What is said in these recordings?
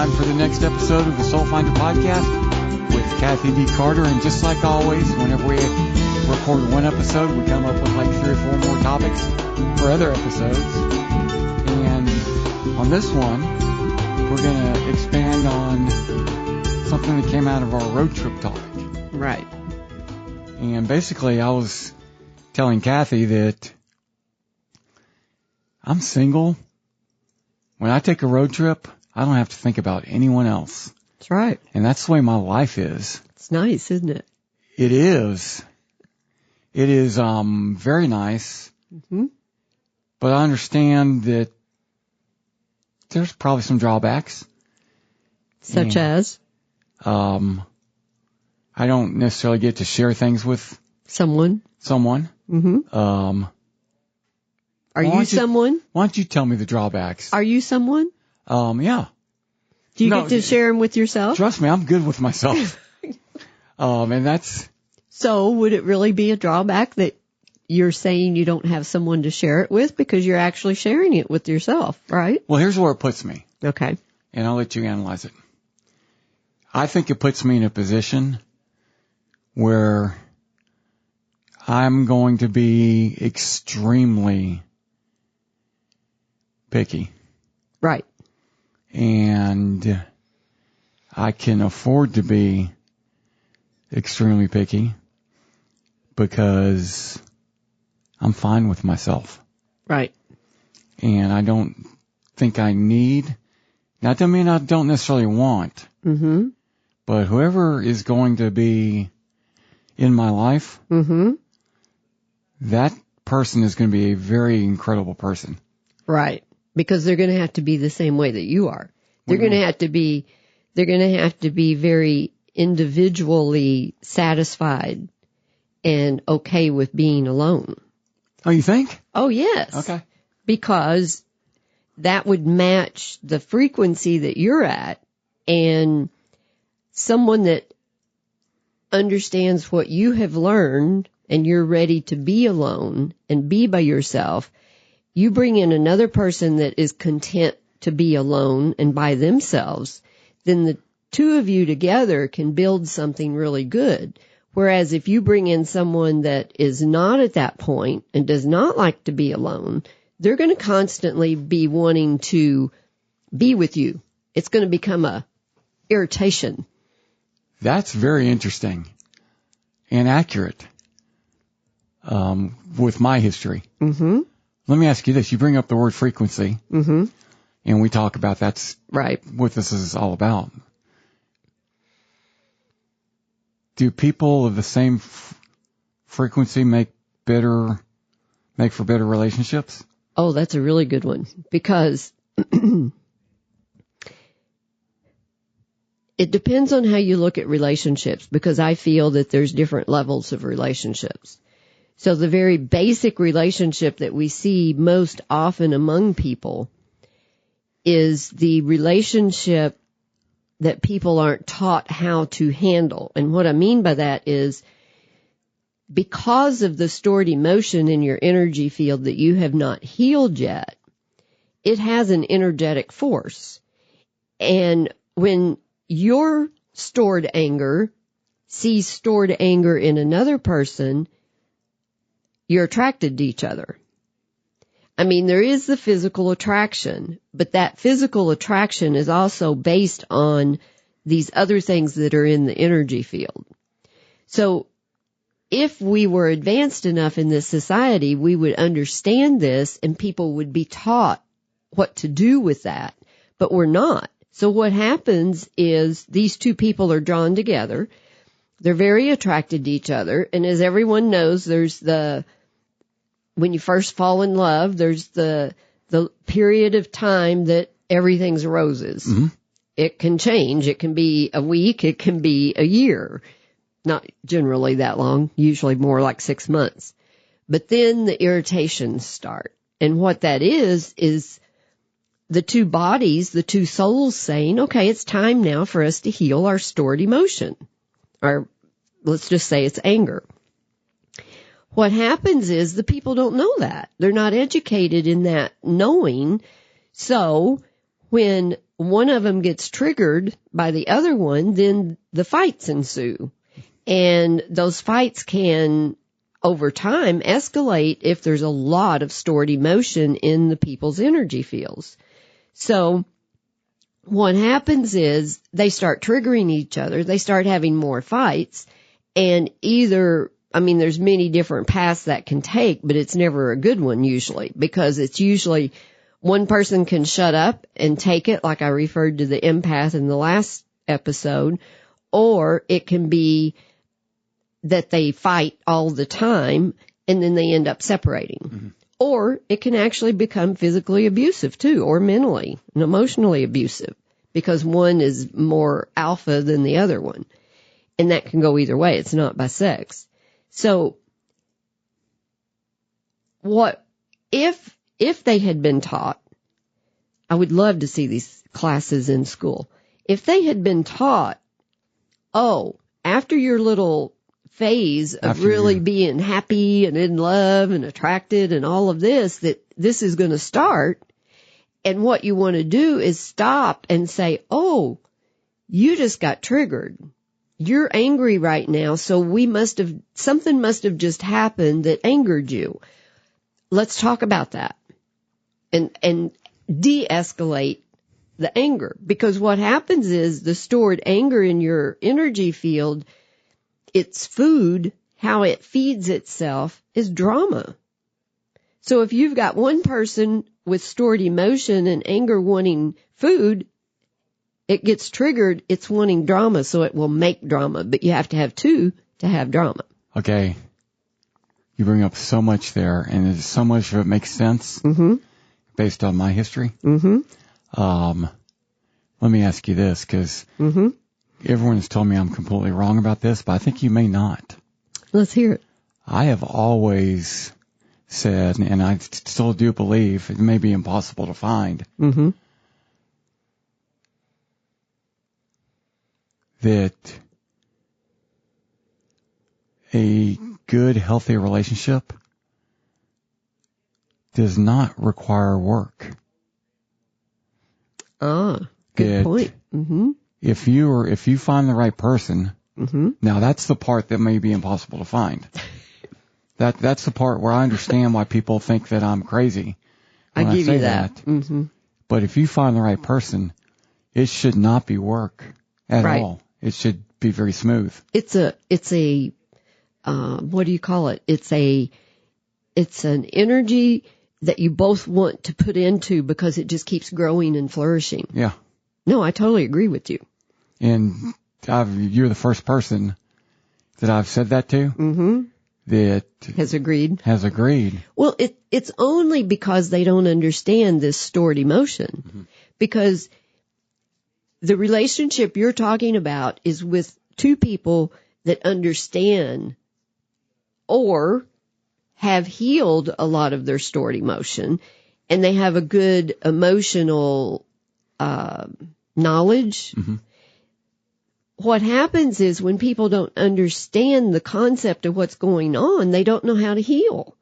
time for the next episode of the Soul Finder Podcast with Kathy D. Carter. And just like always, whenever we record one episode, we come up with like 3 or 4 more topics for other episodes. And on this one, we're going to expand on something that came out of our road trip topic. Right. And basically, I was telling Kathy that I'm single. When I take a road trip, I don't have to think about anyone else. That's right. And that's the way my life is. It's nice, isn't it? It is. It is very nice. Mm-hmm. But I understand that there's probably some drawbacks. Such as? I don't necessarily get to share things with someone. Mm-hmm. Are you someone? Why don't you tell me the drawbacks? Are you someone? Yeah. Do you get to share them with yourself? Trust me, I'm good with myself. And that's... So would it really be a drawback that you're saying you don't have someone to share it with because you're actually sharing it with yourself, right? Well, here's where it puts me. Okay. And I'll let you analyze it. I think it puts me in a position where I'm going to be extremely picky. Right. And I can afford to be extremely picky because I'm fine with myself. Right. And I don't think I need, that doesn't mean I don't necessarily want, mm-hmm. but whoever is going to be in my life, mm-hmm. that person is going to be a very incredible person. Right. Because they're going to have to be the same way that you are. They're going to have to be very individually satisfied and okay with being alone. Oh, you think? Oh, yes. Okay. Because that would match the frequency that you're at, and someone that understands what you have learned and you're ready to be alone and be by yourself. You bring in another person that is content to be alone and by themselves, then the two of you together can build something really good. Whereas if you bring in someone that is not at that point and does not like to be alone, they're going to constantly be wanting to be with you. It's going to become a irritation. That's very interesting and accurate with my history. Mm-hmm. Let me ask you this. You bring up the word frequency, mm-hmm. and we talk about that's right. What this is all about. Do people of the same frequency make for better relationships? Oh, that's a really good one, because it depends on how you look at relationships, because I feel that there's different levels of relationships. So the very basic relationship that we see most often among people is the relationship that people aren't taught how to handle. And what I mean by that is, because of the stored emotion in your energy field that you have not healed yet, it has an energetic force. And when your stored anger sees stored anger in another person, you're attracted to each other. I mean, there is the physical attraction, but that physical attraction is also based on these other things that are in the energy field. So if we were advanced enough in this society, we would understand this and people would be taught what to do with that, but we're not. So what happens is these two people are drawn together. They're very attracted to each other. And as everyone knows, there's when you first fall in love, there's the period of time that everything's roses. Mm-hmm. It can change. It can be a week. It can be a year. Not generally that long, usually more like 6 months. But then the irritations start. And what that is the two bodies, the two souls saying, okay, it's time now for us to heal our stored emotion. Or let's just say it's anger. What happens is the people don't know that. They're not educated in that knowing. So when one of them gets triggered by the other one, then the fights ensue. And those fights can, over time, escalate if there's a lot of stored emotion in the people's energy fields. So what happens is they start triggering each other. They start having more fights. And there's many different paths that can take, but it's never a good one usually, because it's usually one person can shut up and take it, like I referred to the empath in the last episode, or it can be that they fight all the time and then they end up separating. Mm-hmm. Or it can actually become physically abusive too, or mentally and emotionally abusive, because one is more alpha than the other one. And that can go either way. It's not by sex. So if they had been taught, I would love to see these classes in school. If they had been taught, after your little phase of really being happy and in love and attracted and all of this, that this is going to start, and what you want to do is stop and say, you just got triggered. You're angry right now, so something must have just happened that angered you. Let's talk about that and de-escalate the anger, because what happens is the stored anger in your energy field, its food, how it feeds itself, is drama. So if you've got one person with stored emotion and anger wanting food, it gets triggered, it's wanting drama, so it will make drama, but you have to have two to have drama. Okay. You bring up so much there, and so much of it makes sense based on my history. Mm-hmm. Let me ask you this, because everyone has told me I'm completely wrong about this, but I think you may not. Let's hear it. I have always said, and I still do believe, it may be impossible to find, that a good, healthy relationship does not require work. Good point. Mm-hmm. If you find the right person, now that's the part that may be impossible to find. That's the part where I understand why people think that I'm crazy. I give you that. Mm-hmm. But if you find the right person, it should not be work at all. It should be very smooth. It's a what do you call it? It's an energy that you both want to put into, because it just keeps growing and flourishing. Yeah. No, I totally agree with you. And you're the first person that I've said that to that has agreed. Well, it's only because they don't understand this stored emotion. Because the relationship you're talking about is with two people that understand or have healed a lot of their stored emotion, and they have a good emotional knowledge. What happens is when people don't understand the concept of what's going on, they don't know how to heal.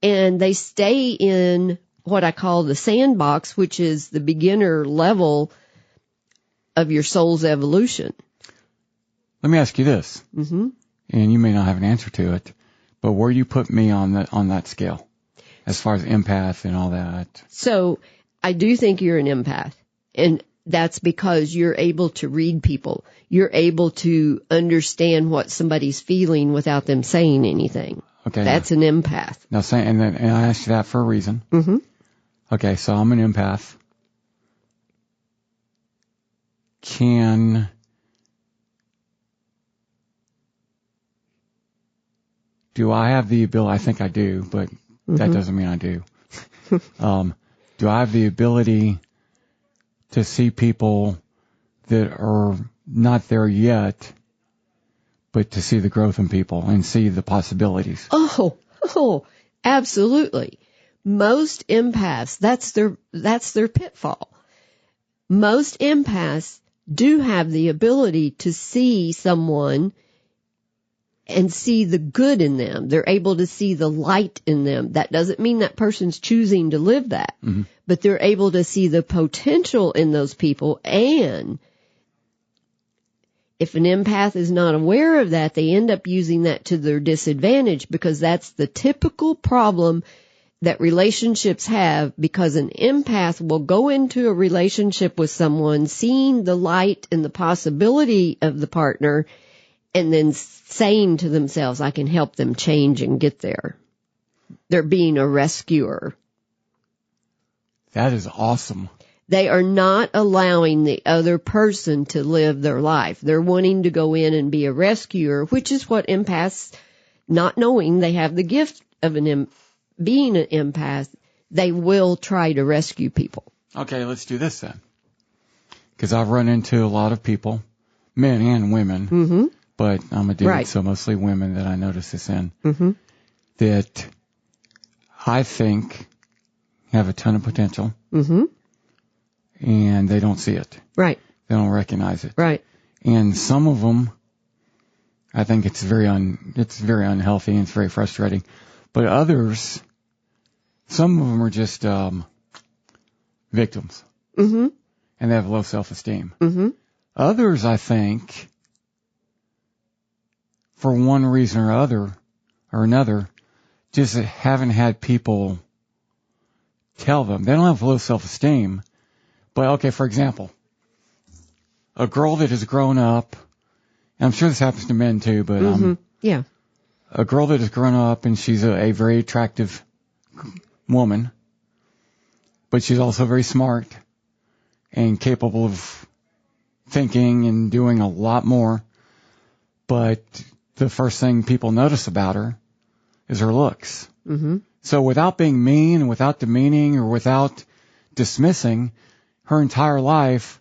And they stay in what I call the sandbox, which is the beginner level of your soul's evolution. Let me ask you this, and you may not have an answer to it, but where do you put me on that scale as far as empath and all that? So I do think you're an empath, and that's because you're able to read people. You're able to understand what somebody's feeling without them saying anything. Okay. That's an empath. Now, and I asked you that for a reason. Okay, so I'm an empath. Do I have the ability? I think I do, but that doesn't mean I do. Do I have the ability to see people that are not there yet, but to see the growth in people and see the possibilities? Oh, absolutely. Most empaths, that's their pitfall. Most empaths do have the ability to see someone and see the good in them. They're able to see the light in them. That doesn't mean that person's choosing to live that, but they're able to see the potential in those people. And if an empath is not aware of that, they end up using that to their disadvantage, because that's the typical problem that relationships have, because an empath will go into a relationship with someone seeing the light and the possibility of the partner, and then saying to themselves, I can help them change and get there. They're being a rescuer. That is awesome. They are not allowing the other person to live their life. They're wanting to go in and be a rescuer, which is what empaths, not knowing they have the gift of being an empath, they will try to rescue people. Okay, let's do this then. Because I've run into a lot of people, men and women, but I'm a dude, so mostly women that I notice this in, that I think have a ton of potential, and they don't see it. Right. They don't recognize it. Right. And some of them, I think it's very unhealthy and it's very frustrating. But others, some of them are just victims, and they have low self-esteem. Others, I think, for one reason or another, just haven't had people tell them. They don't have low self-esteem, but okay, for example, a girl that has grown up, and I'm sure this happens to men too, but a girl that has grown up and she's a very attractive woman, but she's also very smart and capable of thinking and doing a lot more, but the first thing people notice about her is her looks. So without being mean and without demeaning or without dismissing, her entire life,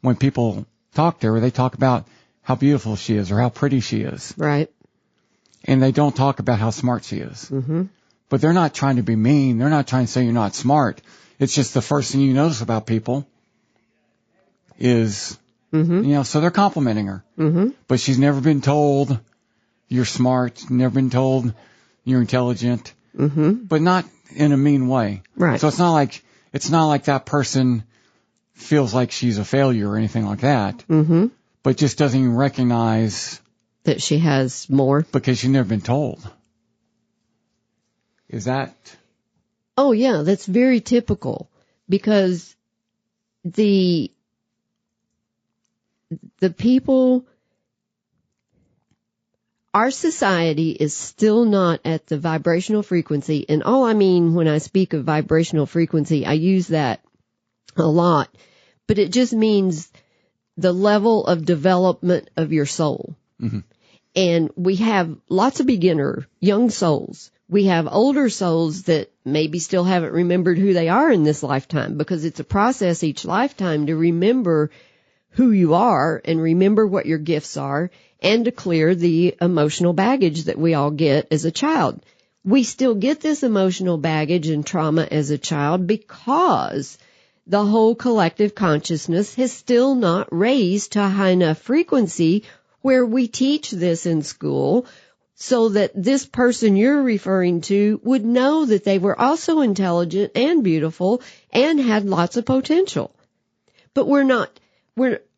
when people talk to her, they talk about how beautiful she is or how pretty she is. Right. And they don't talk about how smart she is. But they're not trying to be mean. They're not trying to say you're not smart. It's just the first thing you notice about people is, so they're complimenting her. But she's never been told you're smart, never been told you're intelligent, but not in a mean way. Right. So it's not like that person feels like she's a failure or anything like that, but just doesn't even recognize that she has more because she's never been told. Is that? Oh yeah, that's very typical, because the people, our society is still not at the vibrational frequency. And all I mean when I speak of vibrational frequency, I use that a lot, but it just means the level of development of your soul. And we have lots of beginner, young souls. We have older souls that maybe still haven't remembered who they are in this lifetime, because it's a process each lifetime to remember who you are and remember what your gifts are, and to clear the emotional baggage that we all get as a child. We still get this emotional baggage and trauma as a child because the whole collective consciousness has still not raised to a high enough frequency where we teach this in school, so that this person you're referring to would know that they were also intelligent and beautiful and had lots of potential. But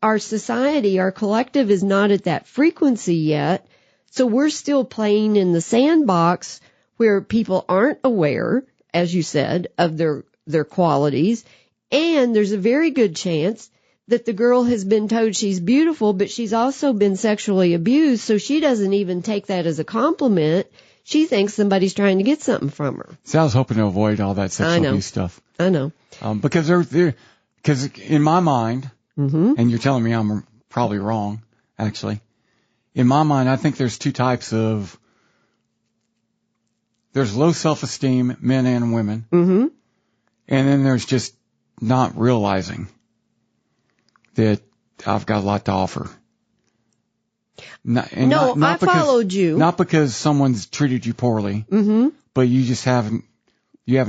our society, our collective is not at that frequency yet, so we're still playing in the sandbox where people aren't aware, as you said, of their qualities, and there's a very good chance that the girl has been told she's beautiful, but she's also been sexually abused, so she doesn't even take that as a compliment. She thinks somebody's trying to get something from her. So I was hoping to avoid all that sexual abuse stuff. I know. Because because in my mind, and you're telling me I'm probably wrong, actually. In my mind, I think there's two types of, there's low self-esteem, men and women. And then there's just not realizing that I've got a lot to offer. I followed you. Not because someone's treated you poorly, but you just haven't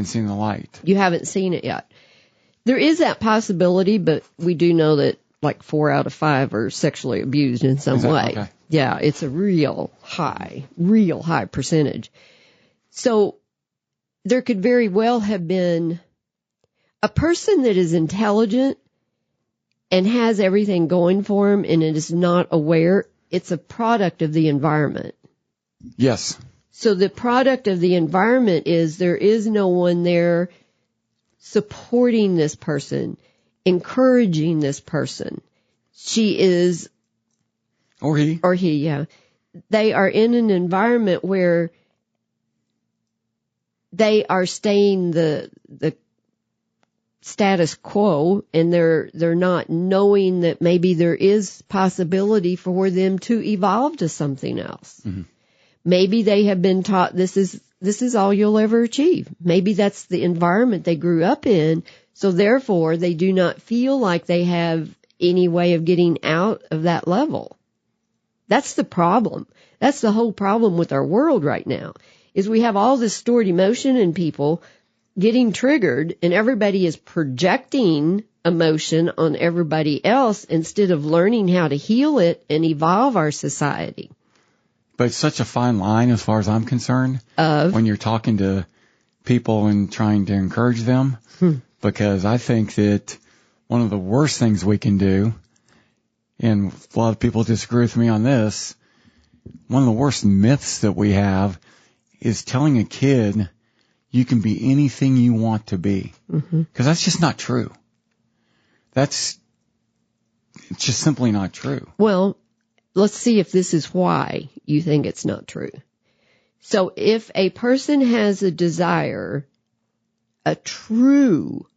seen the light. You haven't seen it yet. There is that possibility, but we do know that like 4 out of 5 are sexually abused in some way. Okay. Yeah, it's a real high percentage. So there could very well have been a person that is intelligent and has everything going for him and it is not aware. It's a product of the environment. Yes. So the product of the environment is there is no one there supporting this person, encouraging this person. She is... Or he, yeah. They are in an environment where they are staying the status quo, and they're not knowing that maybe there is possibility for them to evolve to something else. Mm-hmm. Maybe they have been taught this is all you'll ever achieve. Maybe that's the environment they grew up in, so therefore they do not feel like they have any way of getting out of that level. That's the problem. That's the whole problem with our world right now, is we have all this stored emotion in people getting triggered, and everybody is projecting emotion on everybody else instead of learning how to heal it and evolve our society. But it's such a fine line as far as I'm concerned when you're talking to people and trying to encourage them, because I think that one of the worst things we can do, and a lot of people disagree with me on this, one of the worst myths that we have is telling a kid you can be anything you want to be. Because that's just not true. It's just simply not true. Well, let's see if this is why you think it's not true. So if a person has a desire, a true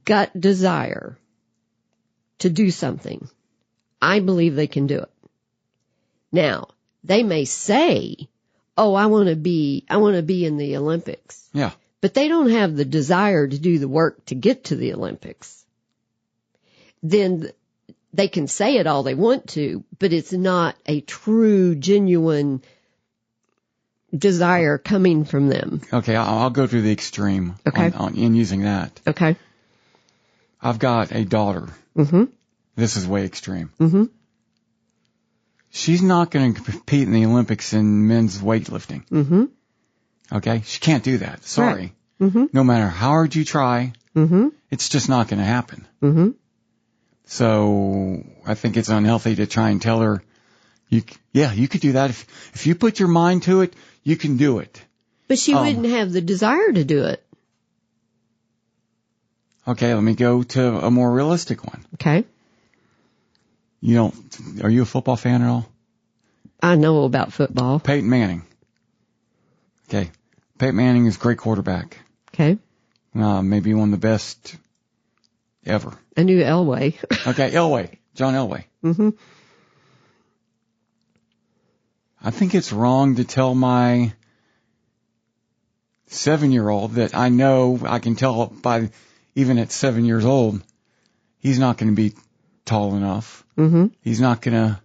gut desire to do something, I believe they can do it. Now, they may say, oh, I want to be in the Olympics. Yeah. But they don't have the desire to do the work to get to the Olympics. Then they can say it all they want to, but it's not a true, genuine desire coming from them. Okay, I'll go to the extreme in using that. Okay. I've got a daughter. Mm-hmm. This is way extreme. Mm-hmm. She's not going to compete in the Olympics in men's weightlifting. Mm-hmm. Okay? She can't do that. Sorry. Right. Mm-hmm. No matter how hard you try, it's just not going to happen. Mm-hmm. So I think it's unhealthy to try and tell her, you could do that. If you put your mind to it, you can do it. But she wouldn't have the desire to do it. Okay, let me go to a more realistic one. Okay. Are you a football fan at all? I know about football. Peyton Manning. Okay. Peyton Manning is a great quarterback. Okay. Maybe one of the best ever. I knew Elway. Okay, John Elway. Mm-hmm. I think it's wrong to tell my 7-year-old that I know I can tell by even at 7 years old, he's not going to be tall enough. Mm-hmm. He's not going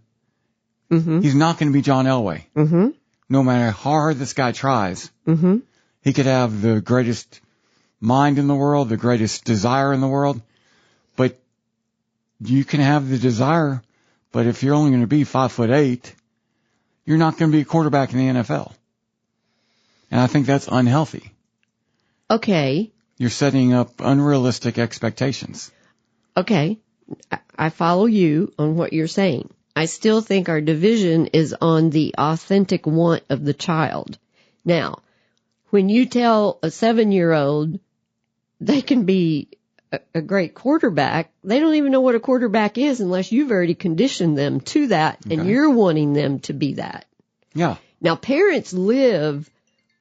to be John Elway. Mm-hmm. No matter how hard this guy tries, he could have the greatest mind in the world, the greatest desire in the world, but you can have the desire, but if you're only going to be 5'8", you're not going to be a quarterback in the NFL. And I think that's unhealthy. Okay. You're setting up unrealistic expectations. Okay. I follow you on what you're saying. I still think our division is on the authentic want of the child. Now, when you tell a 7-year-old they can be a great quarterback, they don't even know what a quarterback is unless you've already conditioned them to that, and you're wanting them to be that. Yeah. Now, parents live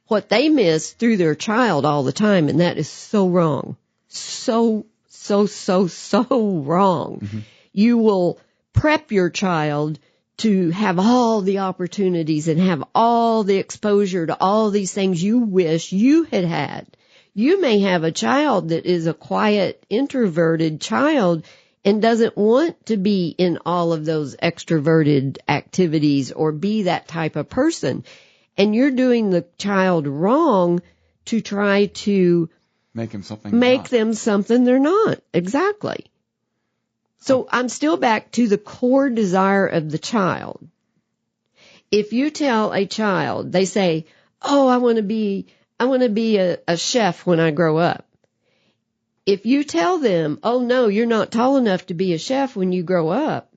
what they miss through their child all the time, and that is so wrong. So wrong. Mm-hmm. You will prep your child to have all the opportunities and have all the exposure to all these things you wish you had had. You may have a child that is a quiet, introverted child and doesn't want to be in all of those extroverted activities or be that type of person. And you're doing the child wrong to try to make them something they're not. Exactly. So I'm still back to the core desire of the child. If you tell a child, they say, oh, I want to be a chef when I grow up. If you tell them, oh no, you're not tall enough to be a chef when you grow up,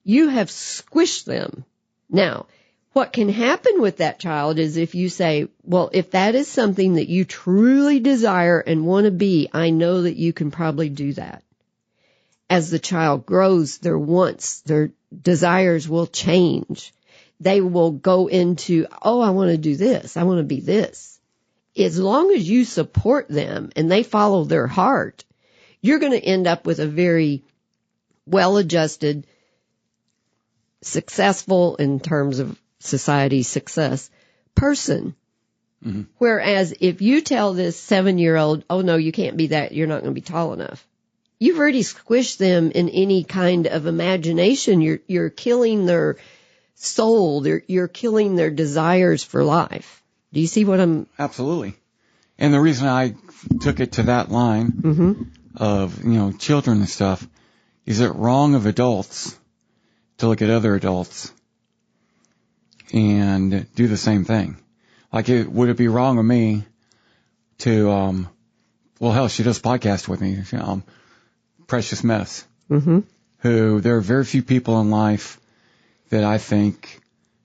you have squished them. Now, what can happen with that child is if you say, well, if that is something that you truly desire and want to be, I know that you can probably do that. As the child grows, their wants, their desires will change. They will go into, oh, I want to do this. I want to be this. As long as you support them and they follow their heart, you're going to end up with a very well-adjusted, successful in terms of society success person. Mm-hmm. Whereas if you tell this 7-year-old, oh no, you can't be that, you're not going to be tall enough. You've already squished them in any kind of imagination. You're killing their soul. You're killing their desires for life. Do you see what I'm? Absolutely. And the reason I took it to that line mm-hmm. of, children and stuff, is it wrong of adults to look at other adults and do the same thing? Like, would it be wrong of me to, well, hell, she does podcast with me, Precious Mess, mm-hmm. who there are very few people in life that I think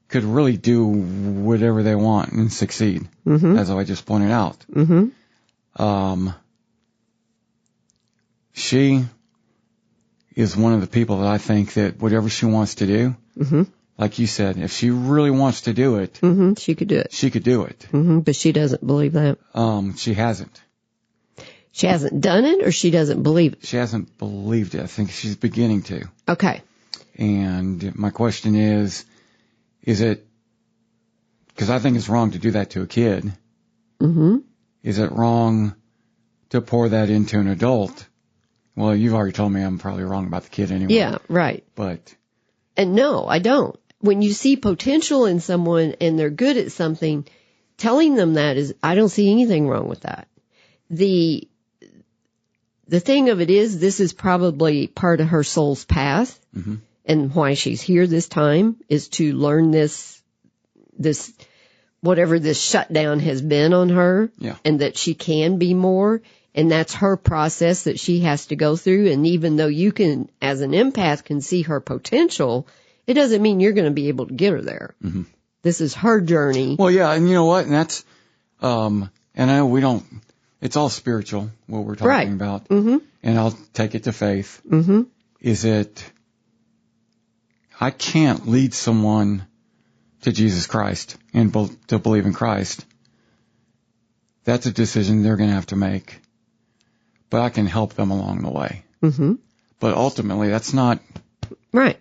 could really do whatever they want and succeed, mm-hmm. as I just pointed out. Mm-hmm. She is one of the people that I think that whatever she wants to do, mm-hmm. like you said, if she really wants to do it, mm-hmm. she could do it. She could do it. Mm-hmm. But she doesn't believe that. She hasn't. She hasn't done it, or she doesn't believe it? She hasn't believed it. I think she's beginning to. Okay. And my question is it, because I think it's wrong to do that to a kid. Mm-hmm. Is it wrong to pour that into an adult? Well, you've already told me I'm probably wrong about the kid anyway. Yeah, right. And no, I don't. When you see potential in someone and they're good at something, telling them that is, I don't see anything wrong with that. The thing of it is, this is probably part of her soul's path, mm-hmm. and why she's here this time is to learn this, whatever this shutdown has been on her, yeah. and that she can be more, and that's her process that she has to go through. And even though you can, as an empath, can see her potential, it doesn't mean you're going to be able to get her there. Mm-hmm. This is her journey. Well, yeah, and you know what? And that's, and I know we don't. It's all spiritual, what we're talking right. about. Mm-hmm. And I'll take it to faith. Mm-hmm. Is it, I can't lead someone to Jesus Christ and to believe in Christ. That's a decision they're going to have to make. But I can help them along the way. Mm-hmm. But ultimately, that's not. Right.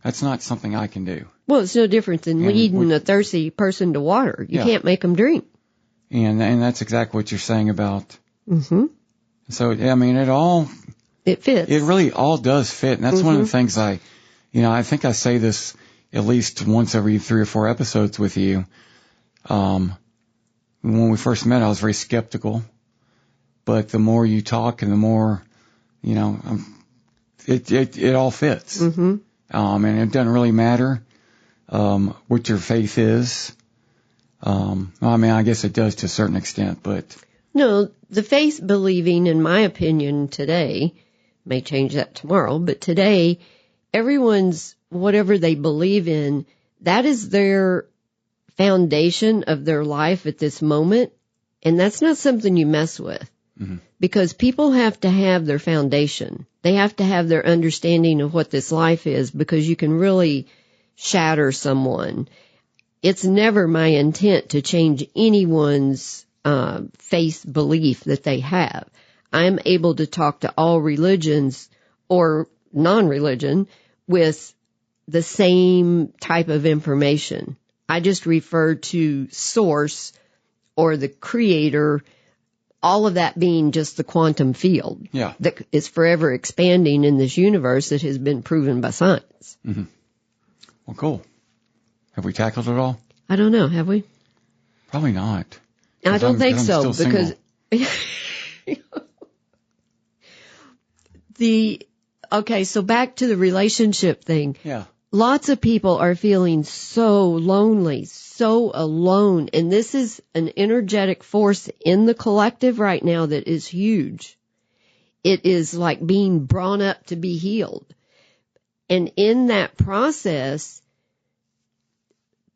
That's not something I can do. Well, it's no different than leading a thirsty person to water. You can't make them drink. And that's exactly what you're saying about. Mm-hmm. So, I mean, it fits. It really all does fit. And that's mm-hmm. one of the things I think I say this at least once every 3 or 4 episodes with you. When we first met, I was very skeptical. But the more you talk and the more, it all fits. Mm-hmm. And it doesn't really matter, what your faith is. I mean, I guess it does to a certain extent, but. No, the faith believing, in my opinion today, may change that tomorrow, but today, everyone's, whatever they believe in, that is their foundation of their life at this moment. And that's not something you mess with. Mm-hmm. Because people have to have their foundation. They have to have their understanding of what this life is, because you can really shatter someone. It's never my intent to change anyone's faith belief that they have. I'm able to talk to all religions or non-religion with the same type of information. I just refer to source or the creator, all of that being just the quantum field that is forever expanding in this universe that has been proven by science. Mm-hmm. Well, cool. Have we tackled it all? I don't know. Have we? Probably not. I don't think so, because okay, so back to the relationship thing. Yeah. lots of people are feeling so lonely, so alone, and this is an energetic force in the collective right now that is huge. It is like being brought up to be healed. And in that process,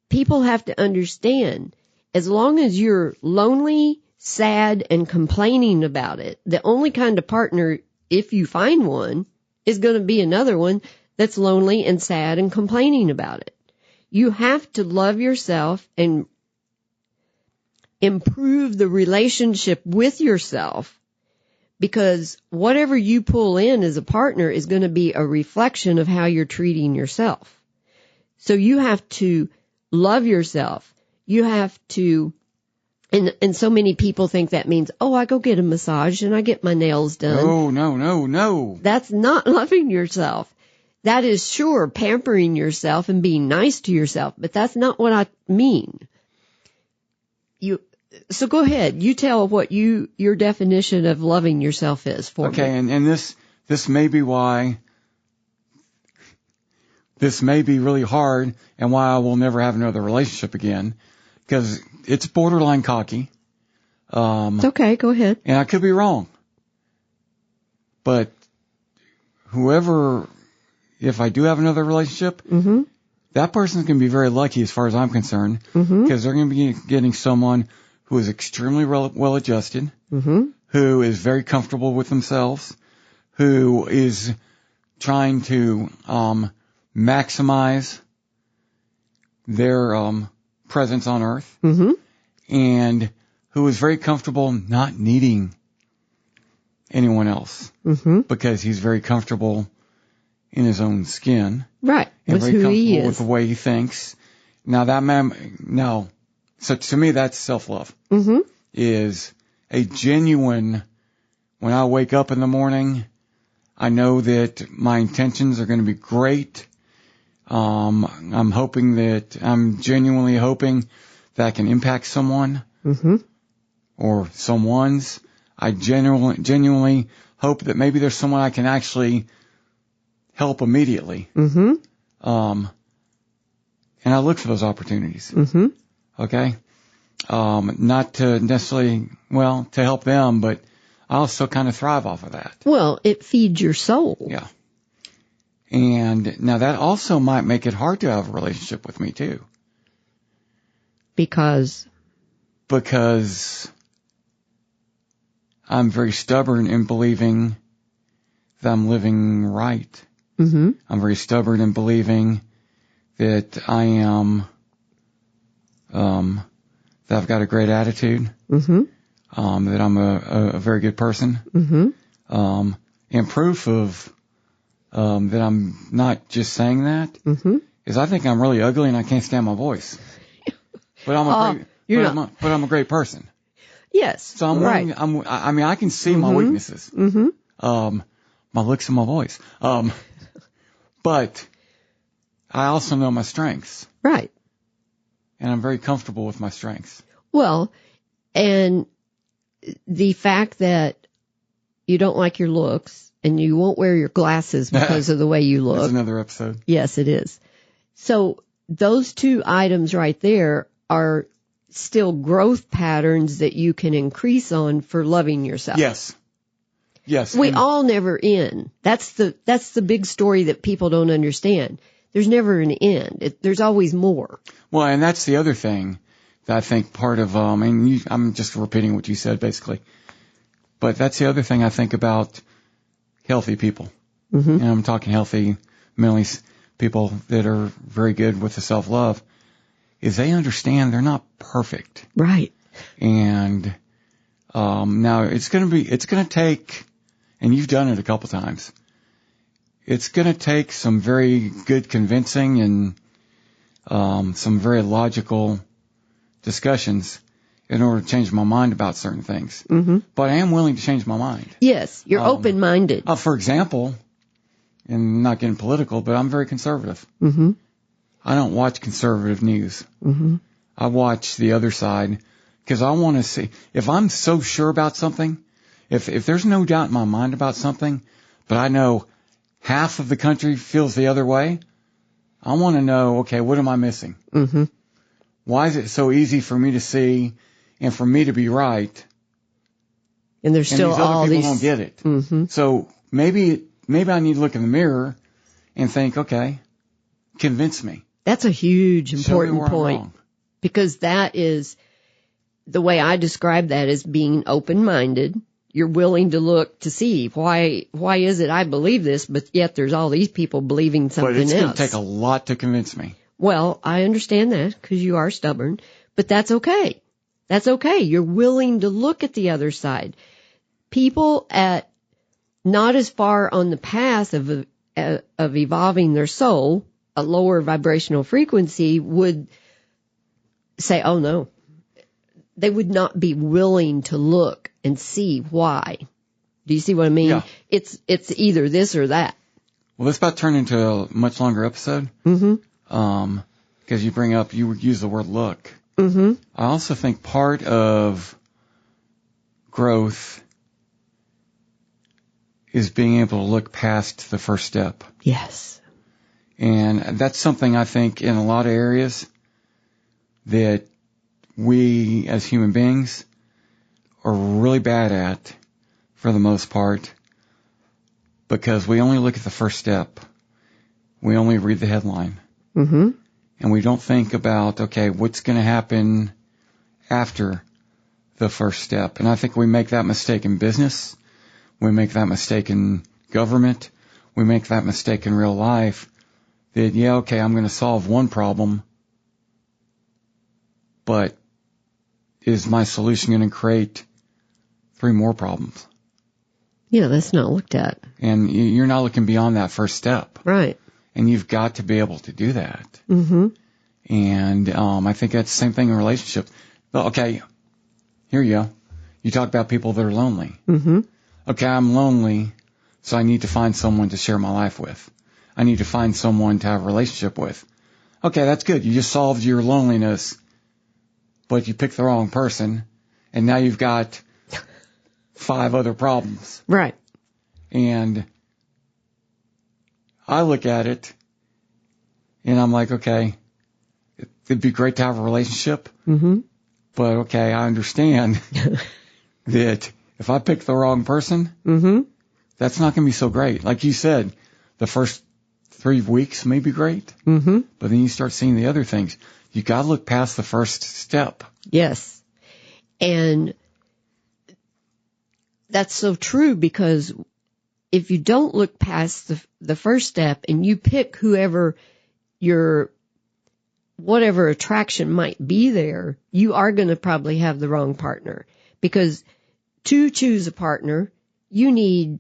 people have to understand, as long as you're lonely, sad, and complaining about it, the only kind of partner, if you find one, is going to be another one that's lonely and sad and complaining about it. You have to love yourself and improve the relationship with yourself, because whatever you pull in as a partner is going to be a reflection of how you're treating yourself. So you have to love yourself. You have to, and so many people think that means, oh, I go get a massage and I get my nails done. No. That's not loving yourself. That is sure pampering yourself and being nice to yourself, but that's not what I mean. So go ahead. You tell what your definition of loving yourself is for me. Okay, and this may be why this may be really hard and why I will never have another relationship again, because it's borderline cocky. It's okay. Go ahead. And I could be wrong. But if I do have another relationship, that person's going to be very lucky as far as I'm concerned, because they're going to be getting someone who is extremely well adjusted, who is very comfortable with themselves, who is trying to maximize their presence on earth, and who is very comfortable not needing anyone else, because he's very comfortable in his own skin. Right. And with very who he comfortable is. with the way he thinks. Now that man, no. So to me, that's self-love. Is a genuine, when I wake up in the morning, I know that my intentions are going to be great. I'm genuinely hoping that I can impact someone. Or someone's. I genuinely hope that maybe there's someone I can actually help immediately. And I look for those opportunities. Okay? Not to necessarily, to help them, but I also kind of thrive off of that. Well, it feeds your soul. Yeah. And now that also might make it hard to have a relationship with me too. Because I'm very stubborn in believing that I'm living right. I'm very stubborn in believing that I am, that I've got a great attitude, that I'm a very good person, and proof of that I'm not just saying that is I think I'm really ugly and I can't stand my voice, but I'm a great person. Yes, so I'm right. I can see my weaknesses, my looks and my voice, but I also know my strengths. Right. And I'm very comfortable with my strengths. Well, and the fact that you don't like your looks and you won't wear your glasses because of the way you look. That's another episode. Yes, it is. So those two items right there are still growth patterns that you can increase on for loving yourself. Yes. We all never end. That's the big story that people don't understand. There's never an end. There's always more. Well, and that's the other thing that I think part of, I'm just repeating what you said basically, but that's the other thing I think about healthy people. And I'm talking healthy, mentally people that are very good with the self-love, is they understand they're not perfect. Right. And, now it's going to take, and you've done it a couple times, it's going to take some very good convincing and some very logical discussions in order to change my mind about certain things. But I am willing to change my mind. Yes, you're open-minded. For example, and not getting political, but I'm very conservative. I don't watch conservative news. I watch the other side because I want to see, if I'm so sure about something, if there's no doubt in my mind about something, but I know half of the country feels the other way, I want to know, okay, what am I missing? Mm-hmm. Why is it so easy for me to see and for me to be right? And there's still these other all people these. don't get it. Mm-hmm. So maybe I need to look in the mirror and think, okay, convince me. That's a huge important Show me where point. I'm wrong. Because that is the way I describe that as being open-minded. You're willing to look to see why is it I believe this, but yet there's all these people believing something else. But it's going to take a lot to convince me. Well, I understand that because you are stubborn, but that's okay. That's okay. You're willing to look at the other side. People at not as far on the path of evolving their soul, a lower vibrational frequency, would say, oh no. They would not be willing to look and see why. Do you see what I mean? Yeah. It's either this or that. Well, this about turned into a much longer episode. Mm-hmm. Because you use the word look. Mm-hmm. I also think part of growth is being able to look past the first step. Yes. And that's something I think in a lot of areas that we as human beings are really bad at for the most part, because we only look at the first step. We only read the headline. Mm-hmm. And we don't think about, okay, what's going to happen after the first step. And I think we make that mistake in business. We make that mistake in government. We make that mistake in real life. That, yeah, okay, I'm going to solve one problem, but is my solution going to create 3 more problems? Yeah, that's not looked at. And you're not looking beyond that first step. Right. And you've got to be able to do that. Mm-hmm. And I think that's the same thing in relationships. Well, okay, here you go. You talk about people that are lonely. Mm-hmm. Okay, I'm lonely, so I need to find someone to share my life with. I need to find someone to have a relationship with. Okay, that's good. You just solved your loneliness, but you picked the wrong person, and now you've got 5 other problems. Right. And I look at it, and I'm like, okay, it'd be great to have a relationship, Mm-hmm. but okay, I understand that if I pick the wrong person, Mm-hmm. that's not going to be so great. Like you said, the first 3 weeks may be great, Mm-hmm. but then you start seeing the other things. You got to look past the first step. Yes. And that's so true, because if you don't look past the first step and you pick whoever whatever attraction might be there, you are going to probably have the wrong partner. Because to choose a partner, you need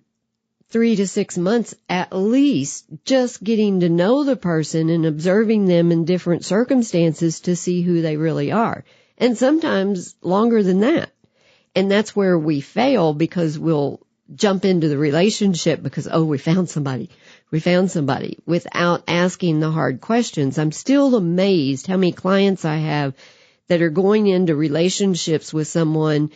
3 to 6 months at least just getting to know the person and observing them in different circumstances to see who they really are. And sometimes longer than that. And that's where we fail, because we'll jump into the relationship because, oh, we found somebody without asking the hard questions. I'm still amazed how many clients I have that are going into relationships with someone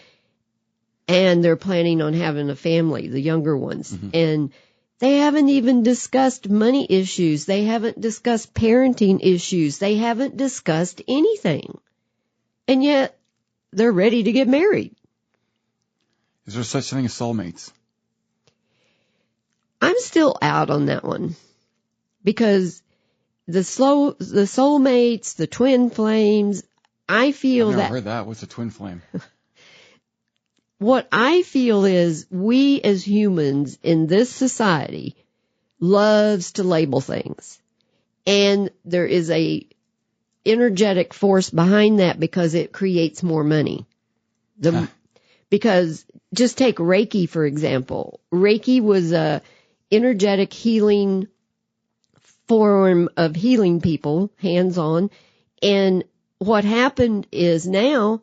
and they're planning on having a family, the younger ones. Mm-hmm. And they haven't even discussed money issues. They haven't discussed parenting issues. They haven't discussed anything. And yet they're ready to get married. Is there such a thing as soulmates? I'm still out on that one, because the soulmates, the twin flames, I feel I've never heard that. What's a twin flame? What I feel is we as humans in this society loves to label things. And there is a energetic force behind that because it creates more money. Because just take Reiki, for example. Reiki was a energetic healing form of healing people, hands-on. And what happened is now,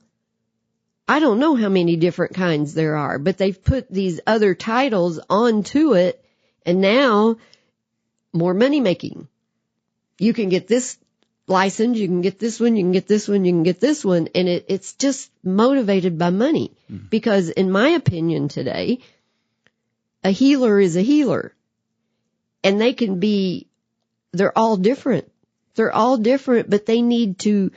I don't know how many different kinds there are, but they've put these other titles onto it, and now more money making. You can get this license, you can get this one, you can get this one, you can get this one, and it's just motivated by money. Mm-hmm. Because in my opinion today, a healer is a healer. And they're all different. They're all different, but they need to,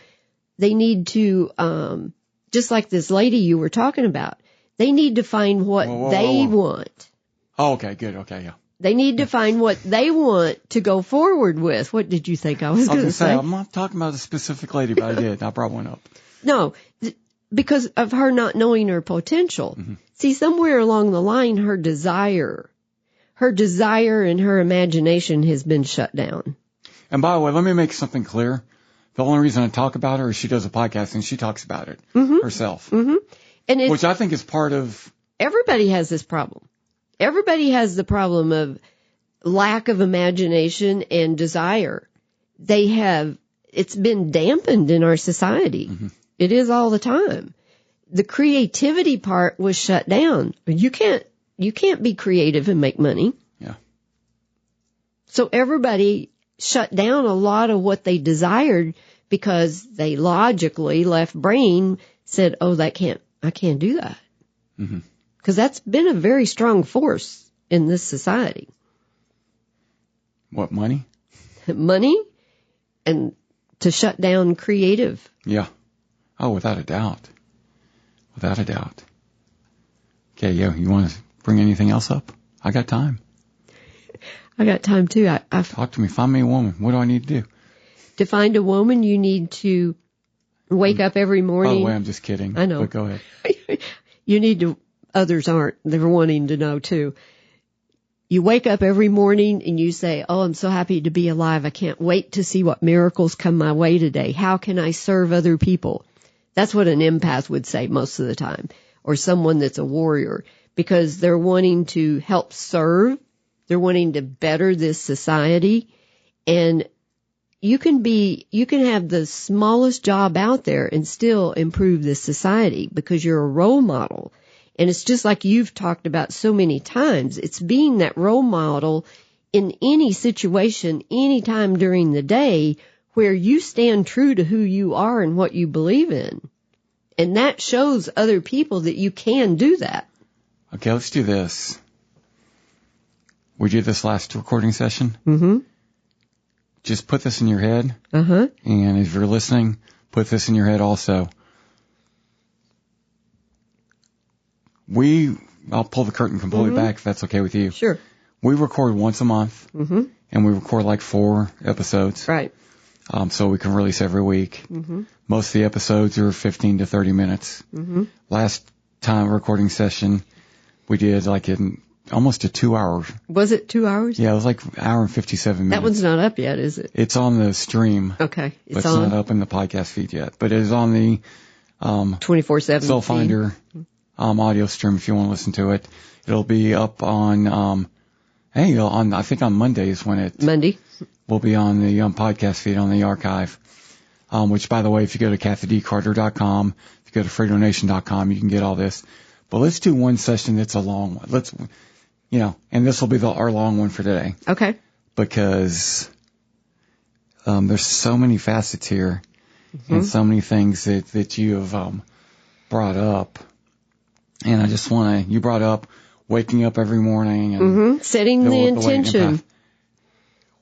just like this lady you were talking about, they need to find what they want. Oh, okay, good. Okay, yeah. They need to find what they want to go forward with. What did you think I was going to say? I'm not talking about a specific lady, but I did. I brought one up. No, because of her not knowing her potential. Mm-hmm. See, somewhere along the line, her desire and her imagination has been shut down. And by the way, let me make something clear. The only reason I talk about her is she does a podcast and she talks about it herself. Mm-hmm. And which I think is part of... Everybody has this problem. Everybody has the problem of lack of imagination and desire. It's been dampened in our society. Mm-hmm. It is all the time. The creativity part was shut down. You can't be creative and make money. Yeah. So everybody shut down a lot of what they desired because they logically, left brain said, oh, I can't do that. Mm-hmm. Because that's been a very strong force in this society. What, money? Money and to shut down creative. Yeah. Oh, without a doubt. Without a doubt. Okay, yeah, you want to bring anything else up? I got time. I got time too. Talk to me. Find me a woman. What do I need to do? To find a woman, you need to wake up every morning. By the way, I'm just kidding. I know. But go ahead. You need to, others aren't. They're wanting to know too. You wake up every morning and you say, oh, I'm so happy to be alive. I can't wait to see what miracles come my way today. How can I serve other people? That's what an empath would say most of the time, or someone that's a warrior, because they're wanting to help serve. They're wanting to better this society. And you can have the smallest job out there and still improve this society because you're a role model. And it's just like you've talked about so many times. It's being that role model in any situation, any time during the day where you stand true to who you are and what you believe in. And that shows other people that you can do that. Okay, let's do this. We did this last recording session. Mm-hmm. Just put this in your head. Uh-huh. And if you're listening, put this in your head also. I'll pull the curtain completely back if that's okay with you. Sure. We record once a month. Mm-hmm. And we record like 4 episodes. Right. So we can release every week. Mm-hmm. Most of the episodes are 15 to 30 minutes. Mm-hmm. Last time recording session, we did like in almost a 2 hour. Was it 2 hours? Yeah, it was like an hour and 57 minutes. That one's not up yet, is it? It's on the stream. Okay. It's not up in the podcast feed yet, but it is on the 24/7 Soul Finder audio stream if you want to listen to it. It'll be up on I think on Mondays Monday will be on the podcast feed on the archive. Which, by the way, if you go to kathydcarter.com, if you go to fredonation.com, you can get all this. But let's do one session that's a long one. And this will be our long one for today. Okay. Because there's so many facets here and so many things that you have brought up. And I just you brought up waking up every morning and setting the intention.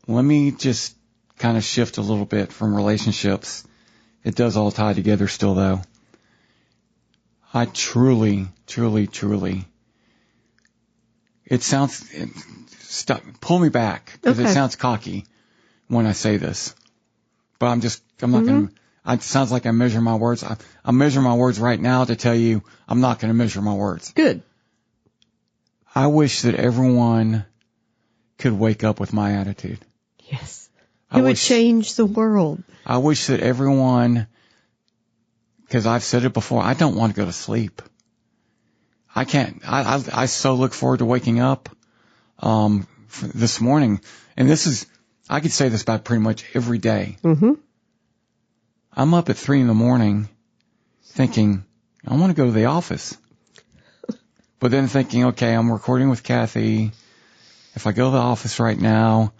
Let me just kind of shift a little bit from relationships. It does all tie together still, though. I truly, truly, truly. Pull me back, because It sounds cocky when I say this. But I'm not going to, it sounds like I measure my words. I measure my words right now to tell you I'm not going to measure my words. Good. I wish that everyone could wake up with my attitude. Yes. It would change the world. I wish that everyone, because I've said it before, I don't want to go to sleep. I can't. I so look forward to waking up this morning. And I could say this about pretty much every day. Mm-hmm. I'm up at 3 a.m. thinking, I want to go to the office. But then thinking, okay, I'm recording with Kathy. If I go to the office right now,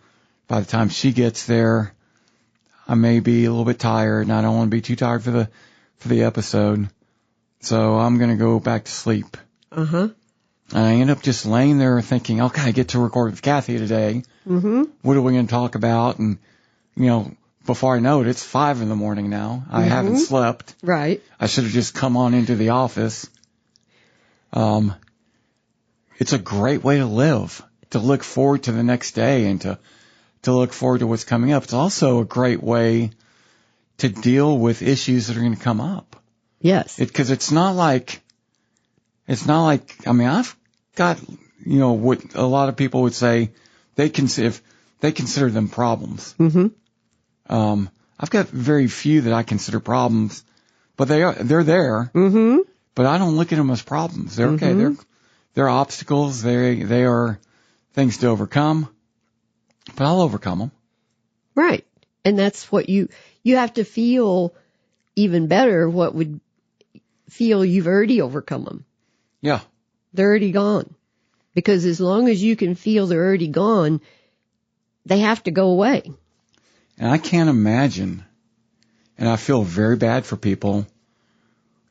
by the time she gets there, I may be a little bit tired, and I don't want to be too tired for the episode. So I'm going to go back to sleep. Uh-huh. And I end up just laying there thinking, okay, I get to record with Kathy today. Mm-hmm. What are we going to talk about? And, before I know it, it's 5 in the morning now. I haven't slept. Right. I should have just come on into the office. It's a great way to live, to look forward to the next day and to look forward to what's coming up. It's also a great way to deal with issues that are going to come up. Yes. Because it's not like, I mean, I've got, what a lot of people would say, they consider them problems. Mm-hmm. I've got very few that I consider problems, but they're there. Mm-hmm. But I don't look at them as problems. They're okay. Mm-hmm. They're obstacles. They are things to overcome, but I'll overcome them. Right. And that's what you have to feel even better what would feel you've already overcome them. Yeah. They're already gone. Because as long as you can feel they're already gone, they have to go away. And I can't imagine, and I feel very bad for people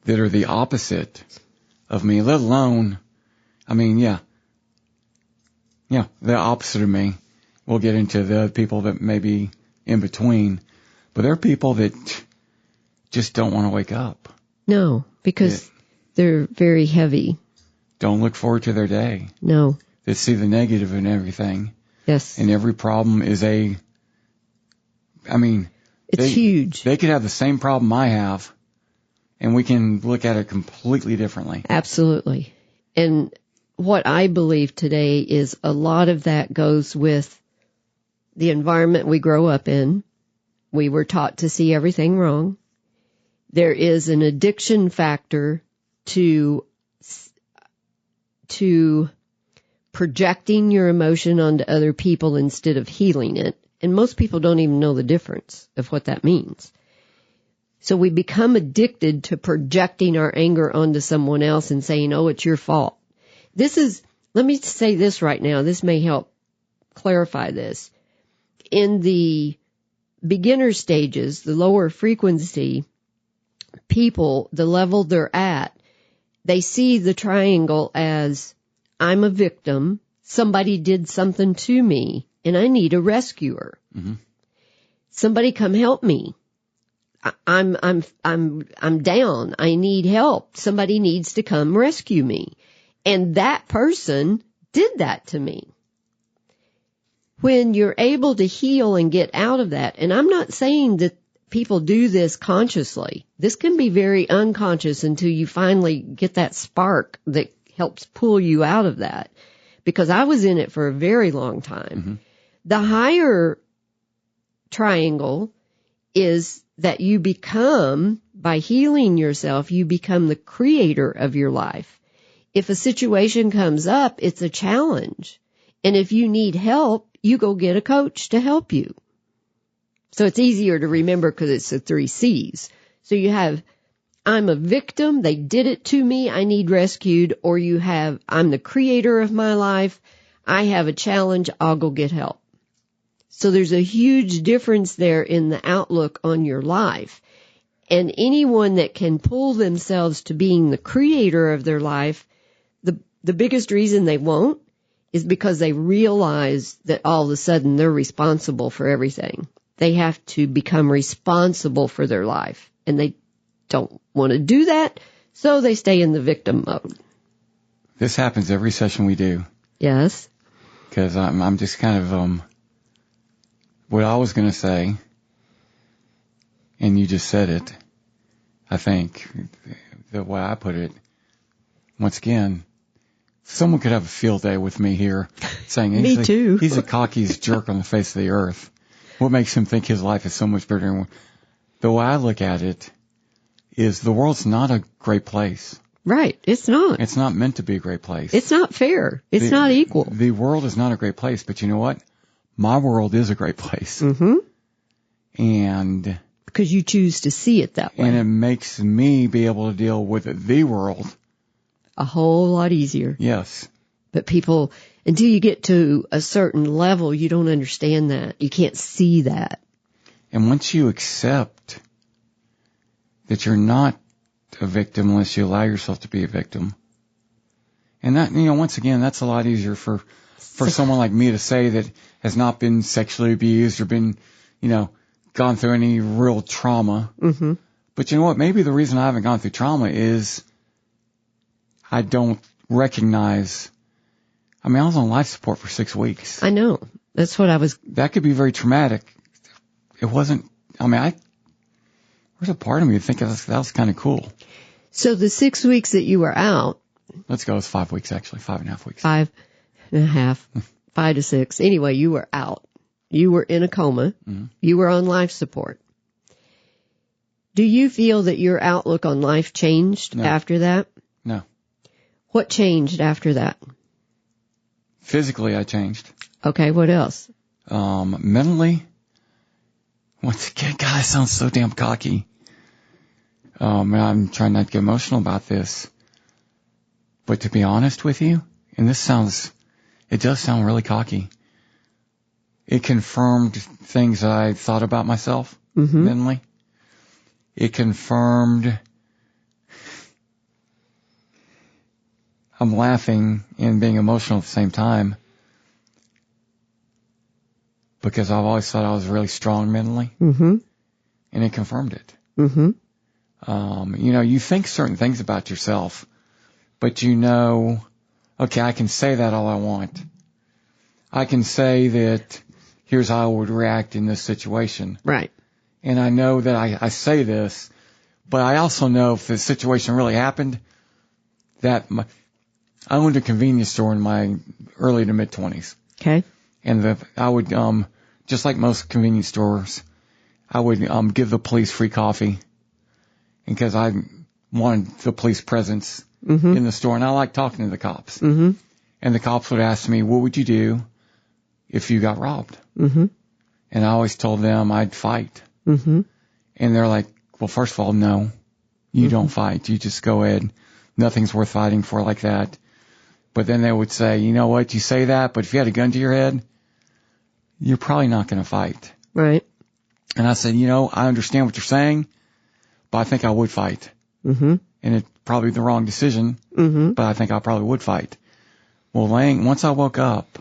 that are the opposite of me, let alone, the opposite of me. We'll get into the people that may be in between, but there are people that just don't want to wake up. No, because they're very heavy. Don't look forward to their day. No. They see the negative in everything. Yes. And every problem is it's huge. They could have the same problem I have, and we can look at it completely differently. Absolutely. And what I believe today is a lot of that goes with the environment we grow up in. We were taught to see everything wrong. There is an addiction factor to projecting your emotion onto other people instead of healing it. And most people don't even know the difference of what that means. So we become addicted to projecting our anger onto someone else and saying, oh, it's your fault. Let me say this right now. This may help clarify this. In the beginner stages, the lower frequency people, the level they're at, they see the triangle as I'm a victim, somebody did something to me, and I need a rescuer. Mm-hmm. Somebody come help me. I'm down. I need help. Somebody needs to come rescue me. And that person did that to me. When you're able to heal and get out of that, and I'm not saying that people do this consciously. This can be very unconscious until you finally get that spark that helps pull you out of that. Because I was in it for a very long time. Mm-hmm. The higher triangle is that you become, by healing yourself, you become the creator of your life. If a situation comes up, it's a challenge. And if you need help, you go get a coach to help you. So it's easier to remember because it's the 3 C's. So you have, I'm a victim, they did it to me, I need rescued, or you have, I'm the creator of my life, I have a challenge, I'll go get help. So there's a huge difference there in the outlook on your life. And anyone that can pull themselves to being the creator of their life, the biggest reason they won't is because they realize that all of a sudden they're responsible for everything. They have to become responsible for their life, and they don't want to do that, so they stay in the victim mode. This happens every session we do. Yes. Because I'm just kind of, what I was going to say, and you just said it, I think, the way I put it, once again, someone could have a field day with me here saying, Me too. He's the cockiest jerk on the face of the earth. What makes him think his life is so much better than the way I look at it is the world's not a great place. Right. It's not. It's not meant to be a great place. It's not fair. It's not equal. The world is not a great place, but you know what? My world is a great place. Mm-hmm. And because you choose to see it that way. And it makes me be able to deal with the world a whole lot easier. Yes. But people, until you get to a certain level, you don't understand that. You can't see that. And once you accept that you're not a victim unless you allow yourself to be a victim, and that, once again, that's a lot easier for someone like me to say that has not been sexually abused or been, gone through any real trauma. Mm-hmm. But you know what? Maybe the reason I haven't gone through trauma is I don't recognize. I mean, I was on life support for 6 weeks. I know. That's what I was. That could be very traumatic. It wasn't. I mean, there's a part of me that think that was kind of cool. So the 6 weeks that you were out. Let's go. It's 5 weeks, actually. 5.5 weeks. 5.5. 5 to 6. Anyway, you were out. You were in a coma. Mm-hmm. You were on life support. Do you feel that your outlook on life changed after that? No. What changed after that? Physically, I changed. Okay, what else? Mentally, once again, God, I sound so damn cocky. And I'm trying not to get emotional about this. But to be honest with you, and it does sound really cocky. It confirmed things that I thought about myself mentally. It confirmed. I'm laughing and being emotional at the same time because I've always thought I was really strong mentally. Mm-hmm. And it confirmed it. Mm-hmm. You think certain things about yourself, but okay, I can say that all I want. I can say that here's how I would react in this situation. Right. And I know that I say this, but I also know if the situation really happened, that I owned a convenience store in my early to mid 20s. Okay. And I would, just like most convenience stores, I would give the police free coffee because I wanted the police presence in the store, and I like talking to the cops. Mm-hmm. And the cops would ask me, what would you do if you got robbed? Mm-hmm. And I always told them I'd fight. Mm-hmm. And they're like, well, first of all, no, you don't fight. You just go ahead. Nothing's worth fighting for like that. But then they would say, you know what, you say that, but if you had a gun to your head, you're probably not going to fight. Right. And I said, I understand what you're saying, but I think I would fight. Mm-hmm. And it's probably the wrong decision, but I think I probably would fight. Well, once I woke up,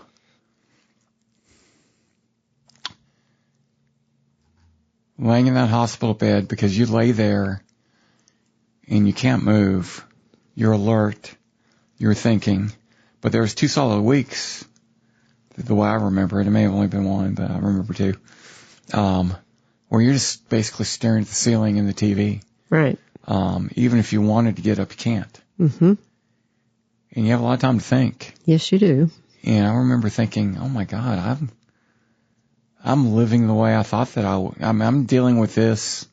laying in that hospital bed, because you lay there and you can't move, you're alert, you're thinking. But there was 2 solid weeks, the way I remember it. It may have only been 1, but I remember 2, where you're just basically staring at the ceiling and the TV. Right. Even if you wanted to get up, you can't. Mm-hmm. And you have a lot of time to think. Yes, you do. And I remember thinking, oh my God, I'm living the way I thought that I'm dealing with this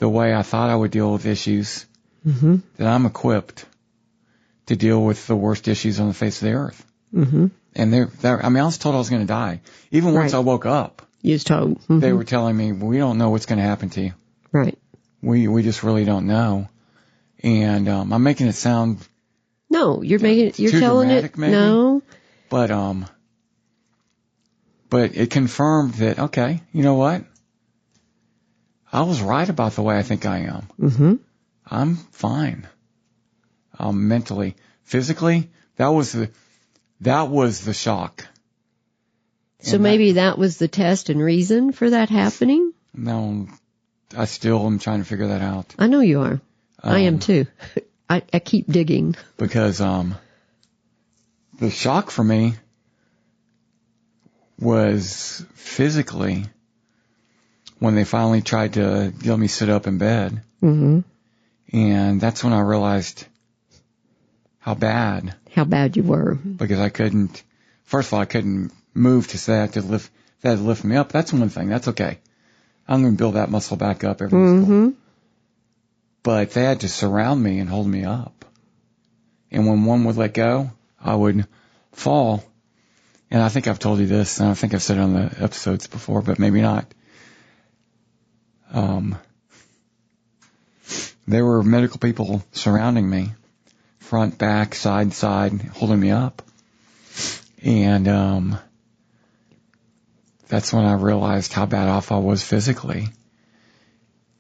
the way I thought I would deal with issues, that I'm equipped to deal with the worst issues on the face of the earth. Mm-hmm. And I was told I was going to die. Even once I woke up, you was told. They were telling me, we don't know what's going to happen to you. Right. We just really don't know. And I'm making it sound. No, you're telling dramatic, it. Maybe. No. But it confirmed that, okay, you know what? I was right about the way I think I am. Mm-hmm. I'm fine. Mentally, physically, that was the shock. So maybe that was the test and reason for that happening? No, I still am trying to figure that out. I know you are. I am too. I keep digging. Because the shock for me was physically when they finally tried to let me sit up in bed. Mm-hmm. And that's when I realized how bad you were. Because I couldn't move to say that to lift me up. That's one thing. That's okay. I'm going to build that muscle back up every school. But they had to surround me and hold me up. And when one would let go, I would fall. And I think I've told you this, and I think I've said it on the episodes before, but maybe not. There were medical people surrounding me, front, back, side, holding me up. And that's when I realized how bad off I was physically.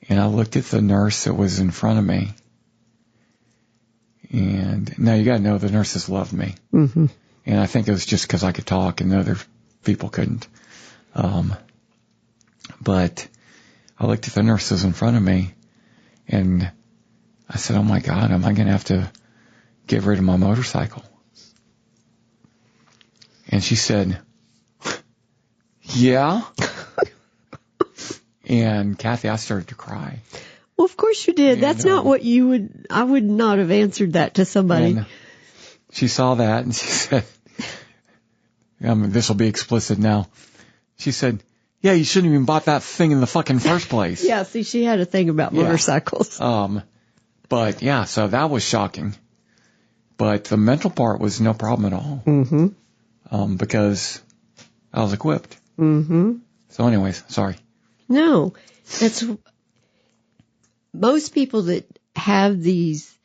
And I looked at the nurse that was in front of me. And now you got to know the nurses loved me. Mm-hmm. And I think it was just because I could talk and the other people couldn't. But I looked at the nurses in front of me, and I said, oh my God, am I going to have to get rid of my motorcycle? And she said, yeah. And Kathy, I started to cry. Well, of course you did. That's not what I would not have answered that to somebody. And she saw that and she said, this will be explicit now. She said, yeah, you shouldn't even bought that thing in the fucking first place. Yeah, see, she had a thing about motorcycles. But yeah, so that was shocking. But the mental part was no problem at all. Mm-hmm. Because I was equipped. Mm-hmm. So anyways, sorry. No, that's most people that have these.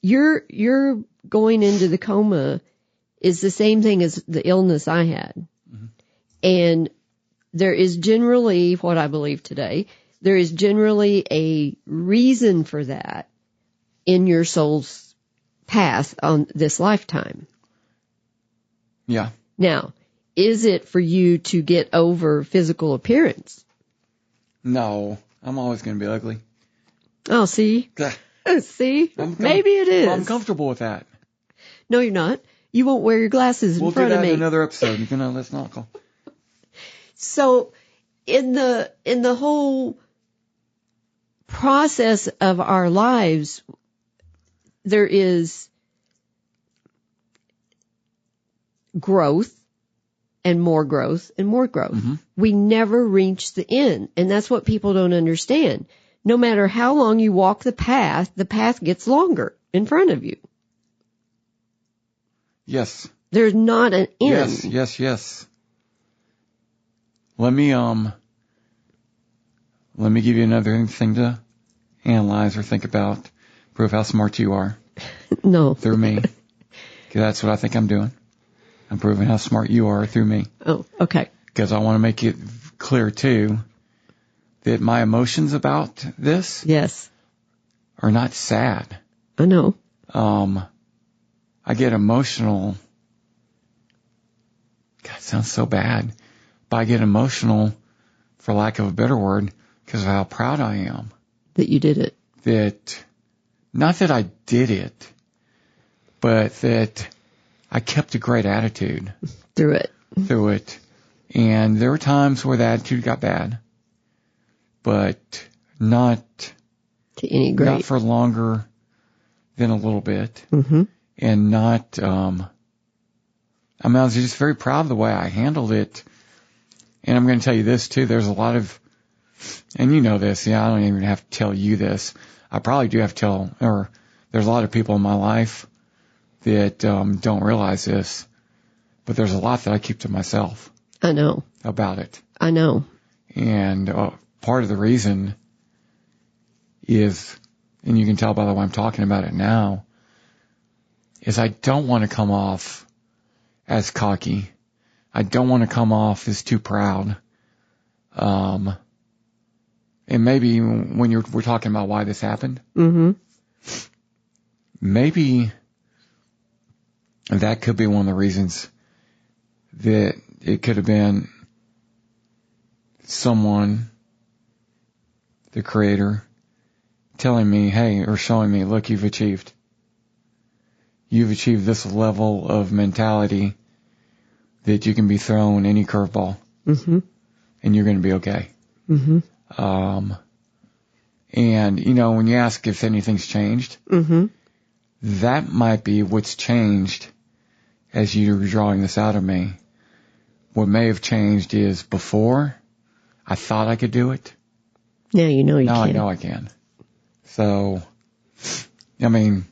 You're going into the coma is the same thing as the illness I had, mm-hmm. And there is generally what I believe today. There is generally a reason for that in your soul's path on this lifetime. Yeah. Now, is it for you to get over physical appearance? No, I'm always going to be ugly. Oh, see? See? Maybe it is. I'm comfortable with that. No, you're not. You won't wear your glasses in front of me. We'll do that in another episode. Let's not go. So, in the whole process of our lives, there is growth and more growth and more growth. Mm-hmm. We never reach the end. And that's what people don't understand. No matter how long you walk the path gets longer in front of you. Yes. There's not an end. Yes. Let me give you another thing to analyze or think about. Prove how smart you are. No. Through me. 'Cause that's what I think I'm doing. I'm proving how smart you are through me. Oh, okay. Because I want to make it clear, too, that my emotions about this are not sad. I know. I get emotional. God, it sounds so bad. But I get emotional, for lack of a better word, because of how proud I am. That you did it. Not that I did it, but that I kept a great attitude. Through it. And there were times where the attitude got bad, but not to any great. Not for longer than a little bit. Mm-hmm. And not, I was just very proud of the way I handled it. And I'm going to tell you this too, there's a lot of, and you know this, I don't even have to tell you this. I probably do have to there's a lot of people in my life that don't realize this, but there's a lot that I keep to myself. I know. About it. I know. And part of the reason is, and you can tell by the way I'm talking about it now, is I don't want to come off as cocky. I don't want to come off as too proud. And maybe when we're talking about why this happened, mm-hmm. Maybe that could be one of the reasons that it could have been someone, the Creator, telling me, hey, or showing me, look, you've achieved this level of mentality that you can be thrown any curveball, mm-hmm. and you're going to be okay. Mm-hmm. And, when you ask if anything's changed, mm-hmm. that might be what's changed as you're drawing this out of me. What may have changed is before, I thought I could do it. Now you know you can. Now I know I can. So, hell,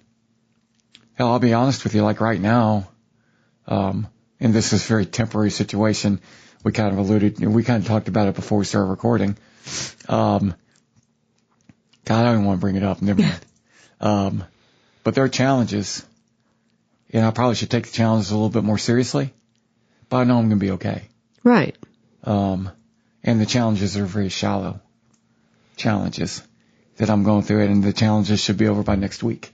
I'll be honest with you, like right now, and this is a very temporary situation. We kind of talked about it before we started recording. God, I don't even want to bring it up. Never mind. But there are challenges, and I probably should take the challenges a little bit more seriously, but I know I'm going to be okay. Right. And the challenges are very shallow challenges that I'm going through it, and the challenges should be over by next week.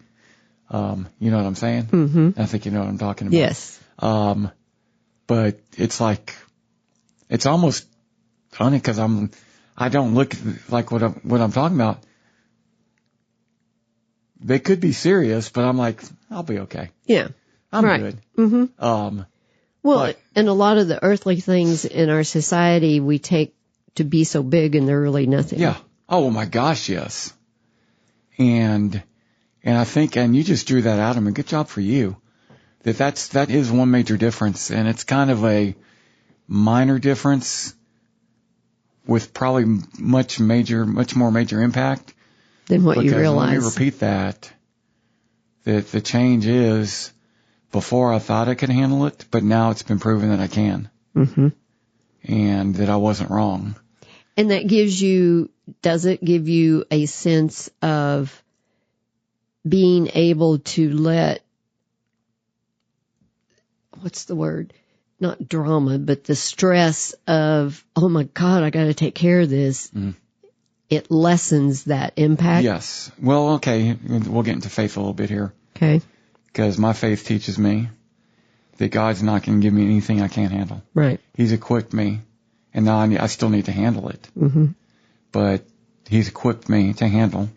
You know what I'm saying? Mm-hmm. I think you know what I'm talking about. Yes. But it's like, it's almost funny because I'm I don't look like what I'm talking about. They could be serious, but I'm like, I'll be okay. Yeah. I'm right. good. Mm-hmm. Well, and a lot of the earthly things in our society we take to be so big, and they're really nothing. Yeah. Oh my gosh, yes. And I think, and you just drew that out. I mean, good job for you. That is one major difference, and it's kind of a minor difference with probably much more major impact than what you realize. Let me repeat that the change is, before I thought I could handle it, but now it's been proven that I can. Mm-hmm. And that I wasn't wrong. And that does it give you a sense of being able to let, what's the word? Not drama, but the stress of, oh my God, I got to take care of this. Mm. It lessens that impact. Yes. Well, okay. We'll get into faith a little bit here. Okay. Because my faith teaches me that God's not going to give me anything I can't handle. Right. He's equipped me, and now I still need to handle it. Mm-hmm. But He's equipped me to handle.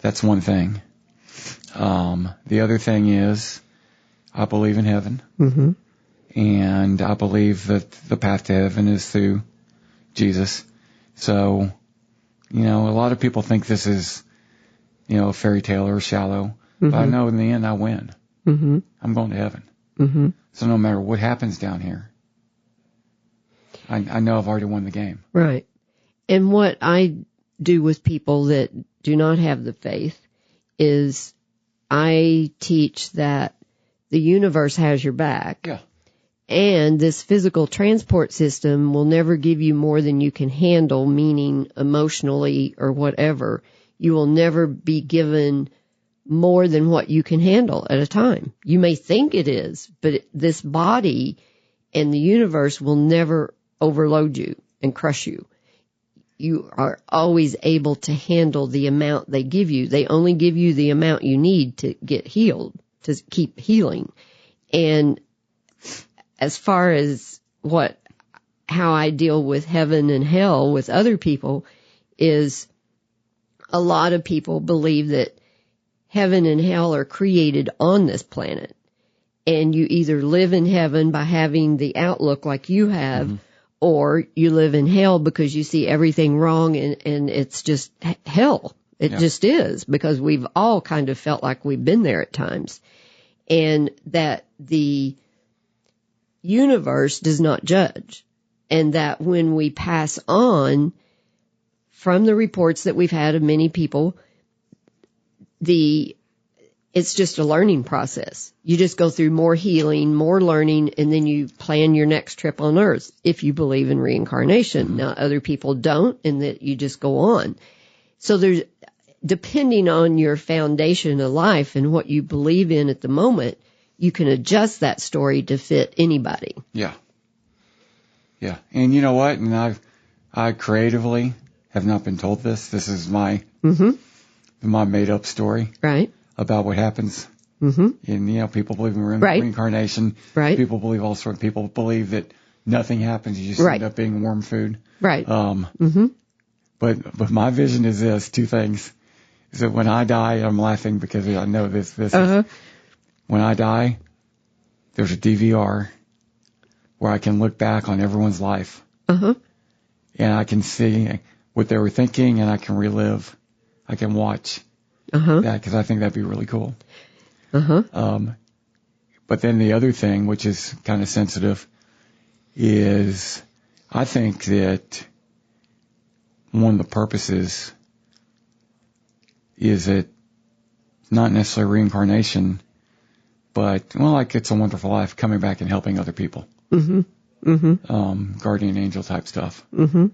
That's one thing. The other thing is, I believe in heaven. Mm-hmm. And I believe that the path to heaven is through Jesus. So, a lot of people think this is, a fairy tale or shallow. Mm-hmm. But I know in the end I win. Mm-hmm. I'm going to heaven. Mm-hmm. So no matter what happens down here, I know I've already won the game. Right. And what I do with people that do not have the faith is I teach that the universe has your back. Yeah. And this physical transport system will never give you more than you can handle, meaning emotionally or whatever. You will never be given more than what you can handle at a time. You may think it is, but this body and the universe will never overload you and crush you. You are always able to handle the amount they give you. They only give you the amount you need to get healed, to keep healing. And as far as how I deal with heaven and hell with other people is, a lot of people believe that heaven and hell are created on this planet. And you either live in heaven by having the outlook like you have, mm-hmm. or you live in hell because you see everything wrong and it's just hell. It just is, because we've all kind of felt like we've been there at times. And that the universe does not judge. And that when we pass on, from the reports that we've had of many people, it's just a learning process. You just go through more healing, more learning, and then you plan your next trip on Earth if you believe in reincarnation. Mm-hmm. Now, other people don't, and that you just go on. So there's, depending on your foundation of life and what you believe in at the moment, you can adjust that story to fit anybody. Yeah. Yeah. And you know what? And I creatively have not been told this. This is my made up story. Right. About what happens. Mm-hmm. And, people believe in reincarnation. Right. People believe all sorts. People believe that nothing happens. You just end up being warm food. Right. But my vision is this, two things. Is that when I die, I'm laughing because I know this is, when I die, there's a DVR where I can look back on everyone's life. And I can see what they were thinking, and I can relive. I can watch that, because I think that'd be really cool. But then the other thing, which is kind of sensitive, is I think that one of the purposes is that not necessarily reincarnation, but, like It's a Wonderful Life, coming back and helping other people. Guardian angel type stuff. And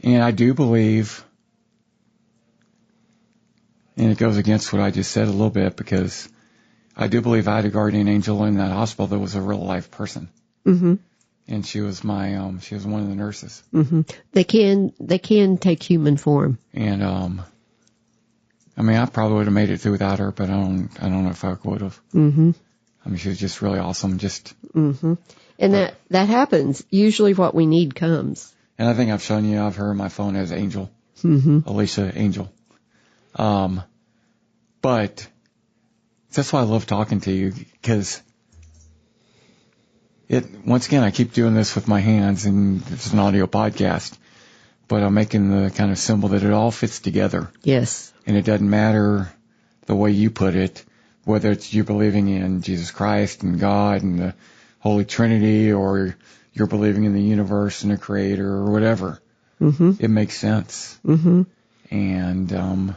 I do believe, and it goes against what I just said a little bit, because I do believe I had a guardian angel in that hospital that was a real life person. And she was she was one of the nurses. They can take human form. And, I probably would have made it through without her, but I don't know if I would have. I mean, she was just really awesome. And that happens. Usually what we need comes. And I think I've shown you, I've her my phone as Angel. Alicia Angel. But that's why I love talking to you, because once again, I keep doing this with my hands, and it's an audio podcast, but I'm making the kind of symbol that it all fits together. Yes. And it doesn't matter the way you put it, whether it's you believing in Jesus Christ and God and the Holy Trinity, or you're believing in the universe and a creator or whatever. It makes sense. And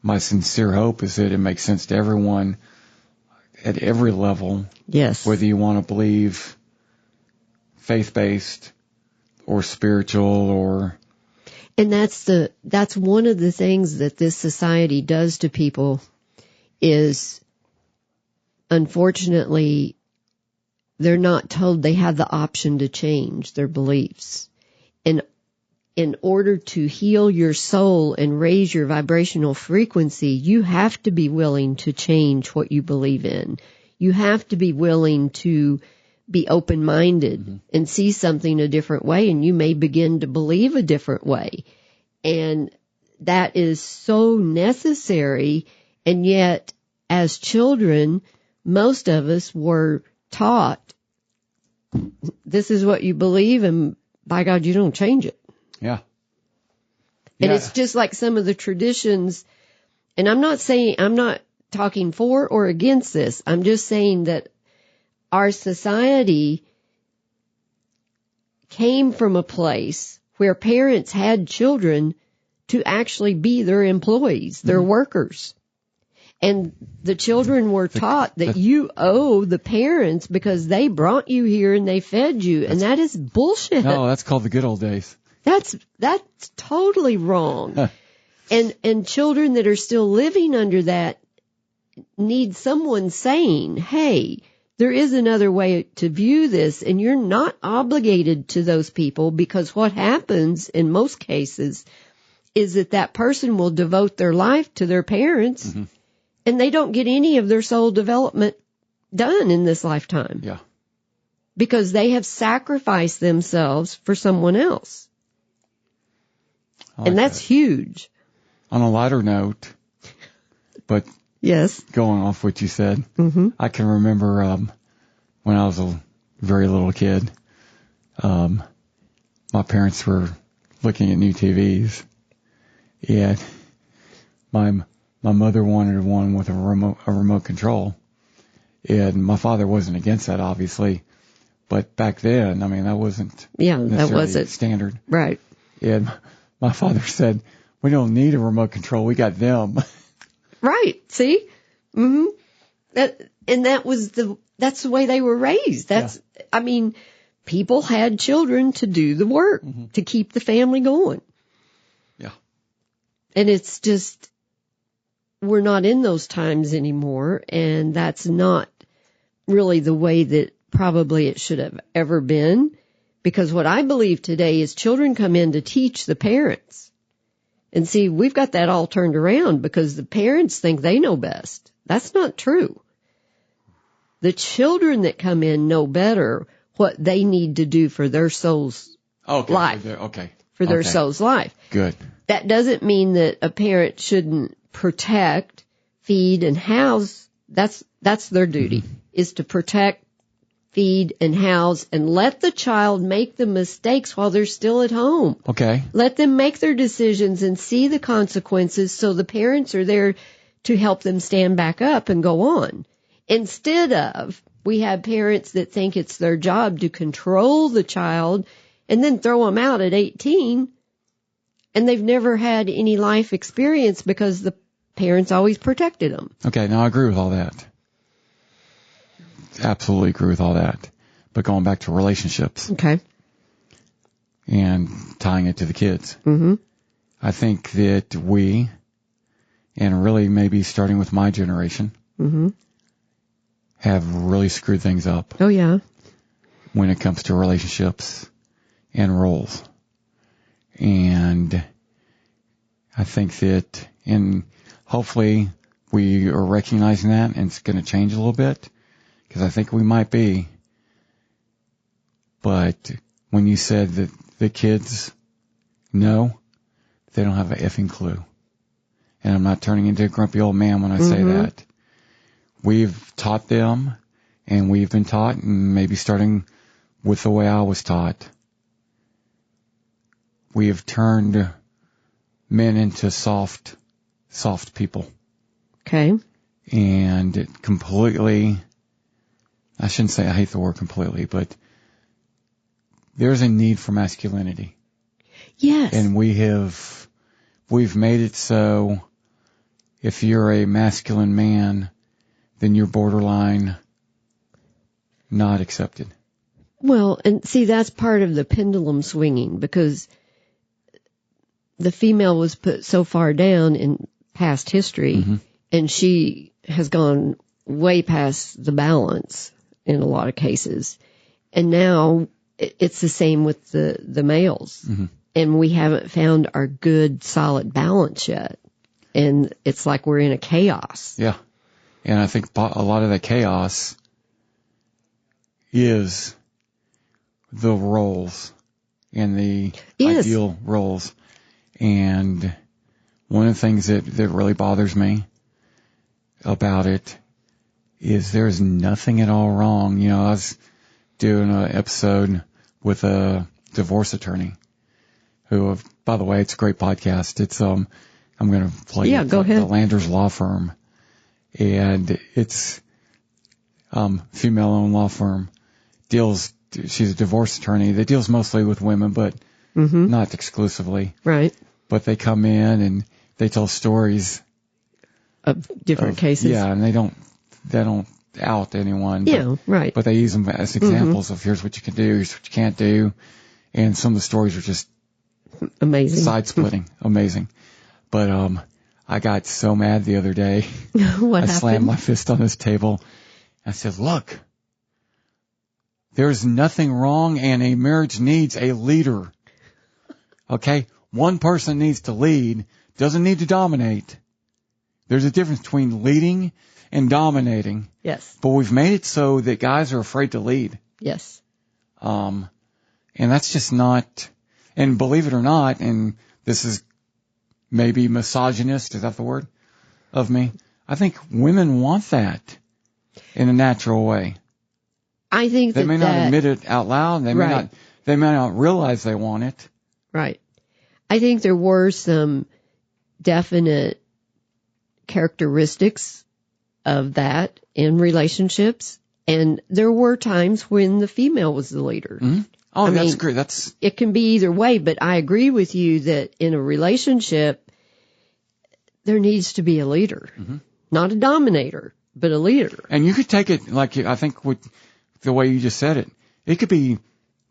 my sincere hope is that it makes sense to everyone at every level. Yes. Whether you want to believe faith-based or spiritual or... And that's one of the things that this society does to people is, unfortunately, they're not told they have the option to change their beliefs. And in order to heal your soul and raise your vibrational frequency, you have to be willing to change what you believe in. You have to be willing to be open-minded and see something a different way, and you may begin to believe a different way. And that is so necessary, and yet, as children, most of us were taught, this is what you believe, and by God, you don't change it. Yeah. And it's just like some of the traditions, and I'm not talking for or against this. I'm just saying that our society came from a place where parents had children to actually be their employees, their workers. And the children were taught that you owe the parents because they brought you here and they fed you, and that is bullshit. No, that's called the good old days. That's totally wrong. And children that are still living under that need someone saying, hey, there is another way to view this, and you're not obligated to those people, because what happens in most cases is that person will devote their life to their parents, and they don't get any of their soul development done in this lifetime. Yeah. Because they have sacrificed themselves for someone else. And that's huge. On a lighter note, but yes, going off what you said, I can remember when I was a very little kid, my parents were looking at new TVs, and my mother wanted one with a remote control, and my father wasn't against that, obviously, but back then, I mean, that wasn't standard, right? And my father said, "We don't need a remote control. We got them." Right. See? That's the way they were raised. I mean, people had children to do the work, to keep the family going. Yeah. And it's just, we're not in those times anymore, and that's not really the way that probably it should have ever been, because what I believe today is children come in to teach the parents. And see, we've got that all turned around because the parents think they know best. That's not true. The children that come in know better what they need to do for their soul's life. For their soul's life. Good. That doesn't mean that a parent shouldn't protect, feed, and house. That's their duty, is to protect, feed, and house, and let the child make the mistakes while they're still at home. Okay. Let them make their decisions and see the consequences, so the parents are there to help them stand back up and go on. Instead of, we have parents that think it's their job to control the child and then throw them out at 18, and they've never had any life experience because the parents always protected them. Okay, now I agree with all that. Absolutely agree with all that. But going back to relationships. Okay. And tying it to the kids. I think that we, and really maybe starting with my generation, have really screwed things up. Oh, yeah. When it comes to relationships and roles. And I think that, and hopefully we are recognizing that, and it's going to change a little bit, because I think we might be. But when you said that the kids know, they don't have an effing clue. And I'm not turning into a grumpy old man when I say that. We've taught them, and we've been taught, and maybe starting with the way I was taught, we have turned men into soft people. Okay. And it completely, I shouldn't say I hate the word completely, but there's a need for masculinity. Yes. And we've made it so if you're a masculine man, then you're borderline not accepted. Well, and see, that's part of the pendulum swinging, because the female was put so far down in past history, and she has gone way past the balance in a lot of cases. And now it's the same with the males. And we haven't found our good, solid balance yet. And it's like we're in a chaos. Yeah. And I think a lot of that chaos is the roles and the ideal roles. And one of the things that really bothers me about it is there's nothing at all wrong. You know, I was doing an episode with a divorce attorney who, by the way, it's a great podcast. It's, I'm going to play go ahead. The Landers Law Firm. And it's, female-owned law firm, she's a divorce attorney that deals mostly with women, but not exclusively. Right. But they come in and they tell stories of different cases. Yeah, and they don't out anyone. Yeah, right. But they use them as examples of here's what you can do, here's what you can't do. And some of the stories are just amazing. Side-splitting. Amazing. But, I got so mad the other day. What happened? Slammed my fist on this table. I said, look, there's nothing wrong, and a marriage needs a leader. Okay? One person needs to lead, doesn't need to dominate. There's a difference between leading and dominating. Yes. But we've made it so that guys are afraid to lead. Yes. And that's just not, and believe it or not, and this is maybe misogynist, is that the word, of me? I think women want that in a natural way. I think they may not admit it out loud. They may not realize they want it. Right. I think there were some definite characteristics of that in relationships, and there were times when the female was the leader. Oh, that's great. It can be either way, but I agree with you that in a relationship, there needs to be a leader, not a dominator, but a leader. And you could take it like, I think with the way you just said it, it could be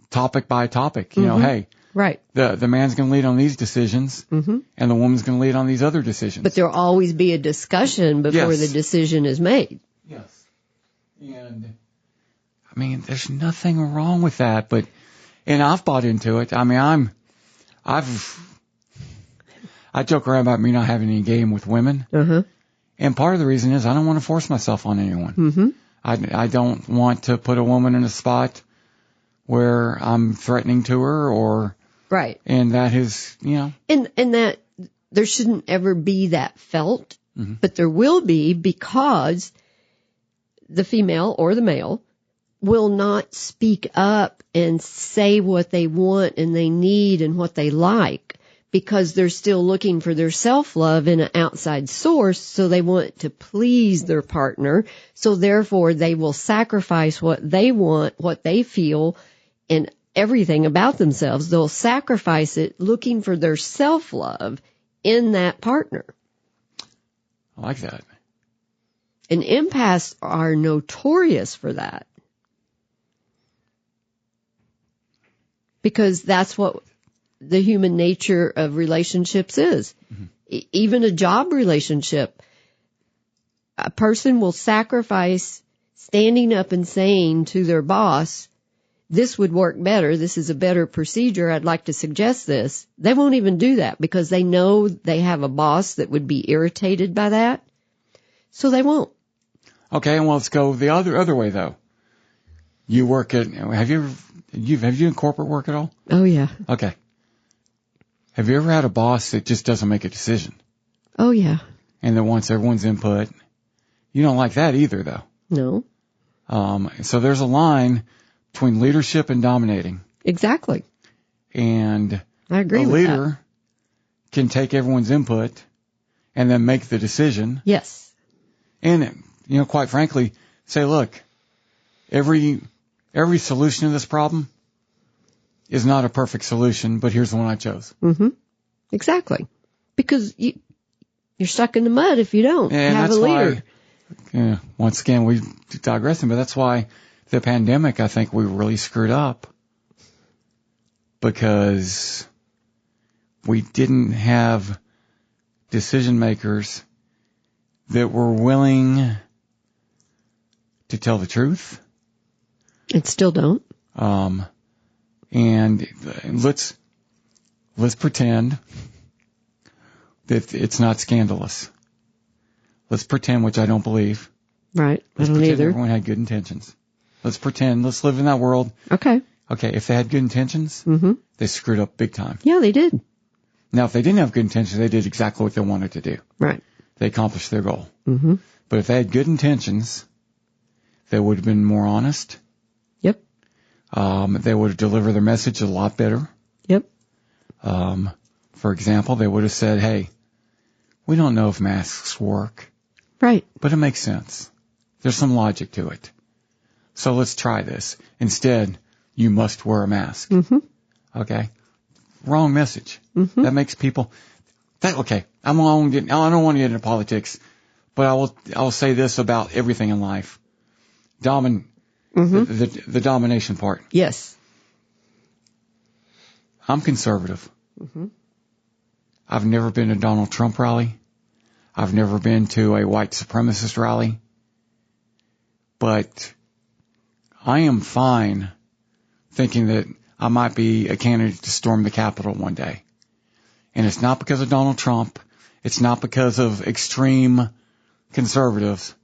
topic by topic. You know, hey, right. The man's going to lead on these decisions, and the woman's going to lead on these other decisions. But there'll always be a discussion before the decision is made. Yes. And I mean, there's nothing wrong with that, and I've bought into it. I mean, I joke around about me not having any game with women. And part of the reason is I don't want to force myself on anyone. I don't want to put a woman in a spot where I'm threatening to her or. Right. And that is, you know. And that there shouldn't ever be that felt, but there will be, because the female or the male will not speak up and say what they want and they need and what they like, because they're still looking for their self-love in an outside source, so they want to please their partner, so therefore they will sacrifice what they want, what they feel, and everything about themselves. They'll sacrifice it looking for their self-love in that partner. I like that. And empaths are notorious for that. Because that's what the human nature of relationships is. Even a job relationship, a person will sacrifice standing up and saying to their boss, this would work better, this is a better procedure, I'd like to suggest this. They won't even do that because they know they have a boss that would be irritated by that, so they won't. Okay, well, let's go the other way though. You work at, have you in corporate work at all? Oh, yeah. Okay. Have you ever had a boss that just doesn't make a decision? Oh, yeah. And that wants everyone's input? You don't like that either, though. No. So there's a line between leadership and dominating. Exactly. And I agree with a leader can take everyone's input and then make the decision. Yes. And, quite frankly, say, look, every solution to this problem is not a perfect solution, but here's the one I chose. Mm-hmm. Exactly. Because you're stuck in the mud if you don't have a leader. Why, once again, we digressing, but that's why the pandemic, I think we really screwed up, because we didn't have decision makers that were willing to tell the truth. And still don't. And let's pretend that it's not scandalous. Let's pretend, which I don't believe. Right. Let's I don't pretend either. everyone had good intentions. Let's pretend, let's live in that world. Okay. Okay, if they had good intentions, they screwed up big time. Yeah, they did. Now, if they didn't have good intentions, they did exactly what they wanted to do. Right. They accomplished their goal. Mm-hmm. But if they had good intentions, they would have been more honest. Yep. They would have delivered their message a lot better. Yep. For example, they would have said, hey, we don't know if masks work. Right. But it makes sense. There's some logic to it. So let's try this. Instead, you must wear a mask. Mm-hmm. Okay? Wrong message. Mm-hmm. That makes people... Okay, I don't want to get into politics, but I will say this about everything in life. The domination part. Yes. I'm conservative. Mm-hmm. I've never been to a Donald Trump rally. I've never been to a white supremacist rally. But I am fine thinking that I might be a candidate to storm the Capitol one day. And it's not because of Donald Trump. It's not because of extreme conservatives.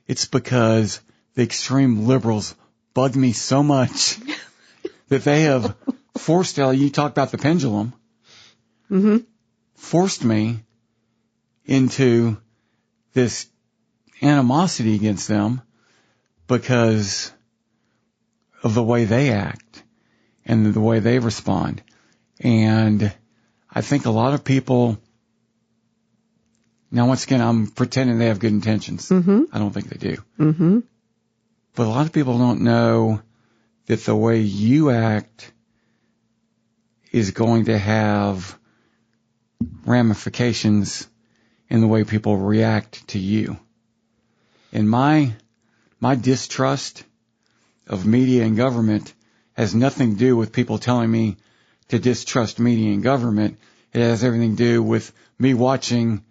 It's because the extreme liberals bug me so much that they have forced, you talk about the pendulum, forced me into this animosity against them because of the way they act and the way they respond. And I think a lot of people, now once again, I'm pretending they have good intentions. I don't think they do. Mm-hmm. But a lot of people don't know that the way you act is going to have ramifications in the way people react to you. And my distrust of media and government has nothing to do with people telling me to distrust media and government. It has everything to do with me watching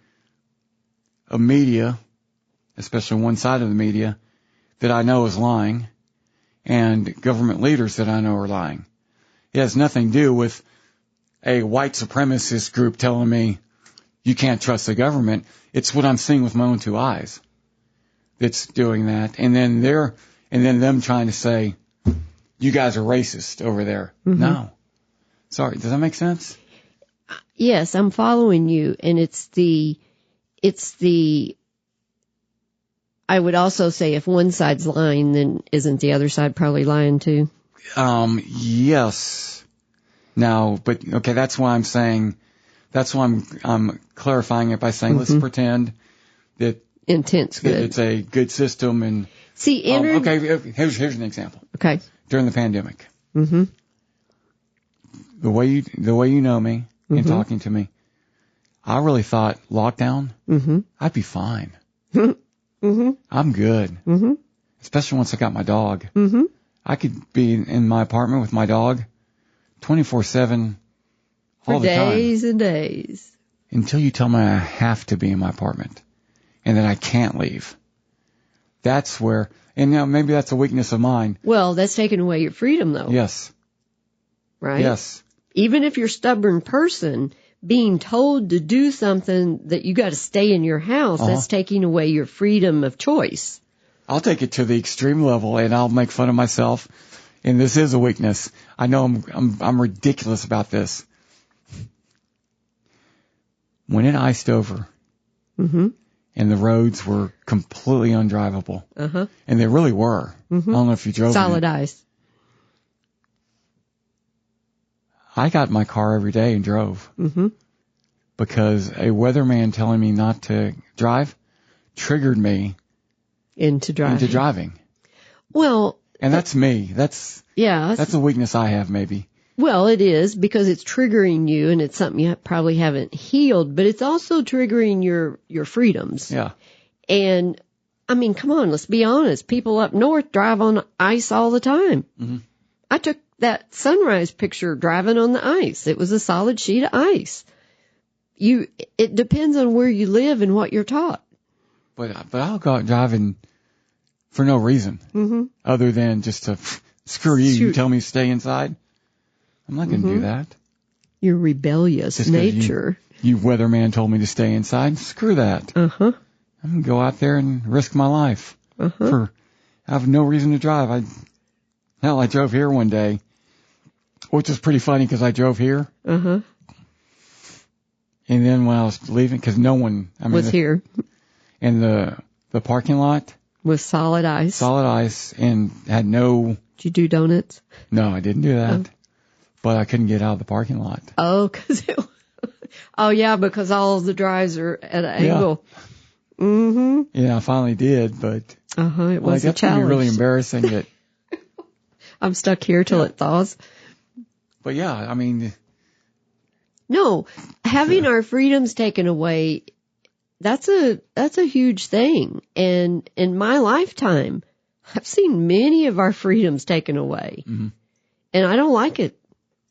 a media, especially one side of the media, that I know is lying, and government leaders that I know are lying. It has nothing to do with a white supremacist group telling me you can't trust the government. It's what I'm seeing with my own two eyes that's doing that. And then them trying to say, you guys are racist over there. No. Sorry. Does that make sense? Yes, I'm following you. And it's the, I would also say if one side's lying, then isn't the other side probably lying too? Yes. Now, but okay, that's why I'm clarifying it by saying, let's pretend that intent's good. It's a good system. And see, okay, here's an example. Okay. During the pandemic, the way you know me and talking to me, I really thought lockdown, I'd be fine. I'm good. Especially once I got my dog. I could be in my apartment with my dog 24/7 all the time. For days and days. Until you tell me I have to be in my apartment and that I can't leave. That's where, and maybe that's a weakness of mine. Well, that's taking away your freedom though. Yes. Right? Yes. Even if you're a stubborn person, being told to do something that you got to stay in your house, that's taking away your freedom of choice. I'll take it to the extreme level, and I'll make fun of myself. And this is a weakness. I know I'm ridiculous about this. When it iced over, Mm-hmm. and the roads were completely undrivable, Uh-huh. and they really were. Mm-hmm. I don't know if you drove Solid it. ice. I got in my car every day and drove Mm-hmm. because a weatherman telling me not to drive triggered me Into driving. Well, And that's me. That's yeah. a weakness I have, maybe. Well, it is because it's triggering you and it's something you probably haven't healed, but it's also triggering your freedoms. Yeah. And I mean, come on, let's be honest. People up north drive on ice all the time. Mm-hmm. I took that sunrise picture driving on the ice. It was a solid sheet of ice. It depends on where you live and what you're taught. But I'll go out driving for no reason Mm-hmm. other than just to screw you. You tell me to stay inside. I'm not going to do that. Your rebellious Just 'cause nature. You weatherman told me to stay inside. Screw that. Uh-huh. I'm going to go out there and risk my life. Uh-huh. I have no reason to drive. I drove here one day, which is pretty funny because I drove here. Uh-huh. And then when I was leaving, because no one Was here. in the parking lot, With solid ice. solid ice, and had no. Did you do donuts? No, I didn't do that. But I couldn't get out of the parking lot. Oh, because all of the drives are at an angle. Mm-hmm. Yeah, I finally did, but It was a that's gonna be challenge. really embarrassing. That, I'm stuck here till it thaws. but yeah, I mean, No, having our freedoms taken away, that's a huge thing. And in my lifetime, I've seen many of our freedoms taken away. Mhm. And I don't like it.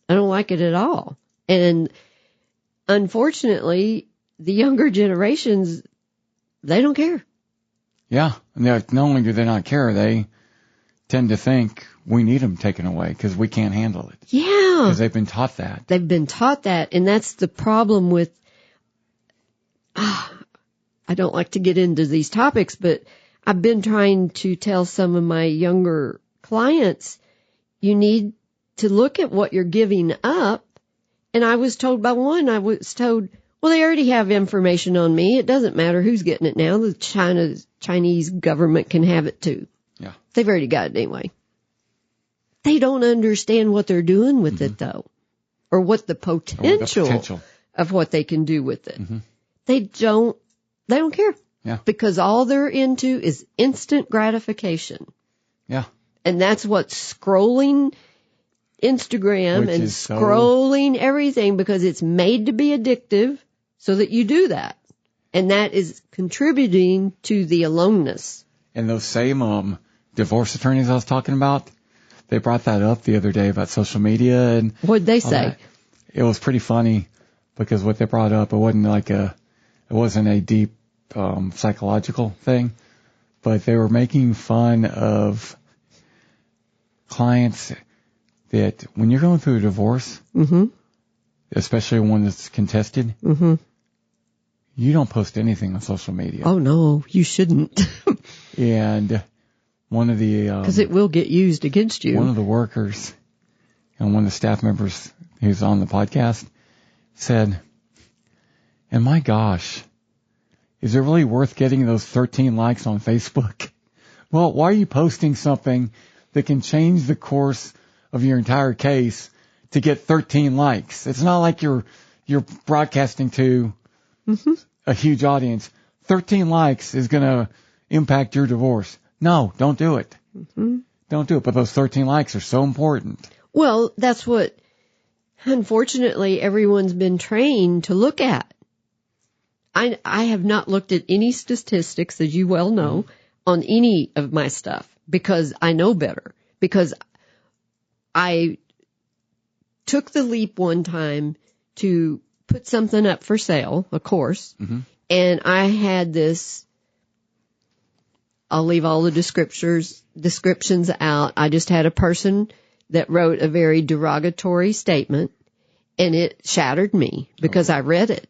I don't like it at all. And unfortunately, the younger generations, they don't care. yeah, not only do they not care, they tend to think we need them taken away because we can't handle it. Yeah. Because they've been taught that. They've been taught that, and that's the problem with, I don't like to get into these topics, but I've been trying to tell some of my younger clients, you need to look at what you're giving up. And I was told by one, well, they already have information on me. It doesn't matter who's getting it now. The Chinese government can have it too. Yeah. They've already got it anyway. They don't understand what they're doing with it though, or what the potential of what they can do with it. Mm-hmm. They don't care. Yeah. Because all they're into is instant gratification. Yeah. And that's what scrolling Instagram Which and is so- scrolling everything, because it's made to be addictive so that you do that. And that is contributing to the aloneness. And those same divorce attorneys I was talking about, they brought that up the other day about social media. And What'd they say? It was pretty funny because what they brought up, it wasn't a deep psychological thing, but they were making fun of clients that when you're going through a divorce, Mm-hmm. especially one that's contested, Mm-hmm. you don't post anything on social media. Oh no, you shouldn't. And one of the Because it will get used against you. one of the workers and one of the staff members who's on the podcast said, and my gosh, is it really worth getting those 13 likes on Facebook? Well, why are you posting something that can change the course of your entire case to get 13 likes? It's not like you're broadcasting to a huge audience. 13 likes is going to impact your divorce. No, don't do it. Mm-hmm. Don't do it. But those 13 likes are so important. Well, that's what, unfortunately, everyone's been trained to look at. I have not looked at any statistics, as you well know, on any of my stuff because I know better. Because I took the leap one time to put something up for sale, of course, and I had this, I'll leave all the descriptions out. I just had a person that wrote a very derogatory statement, and it shattered me because I read it.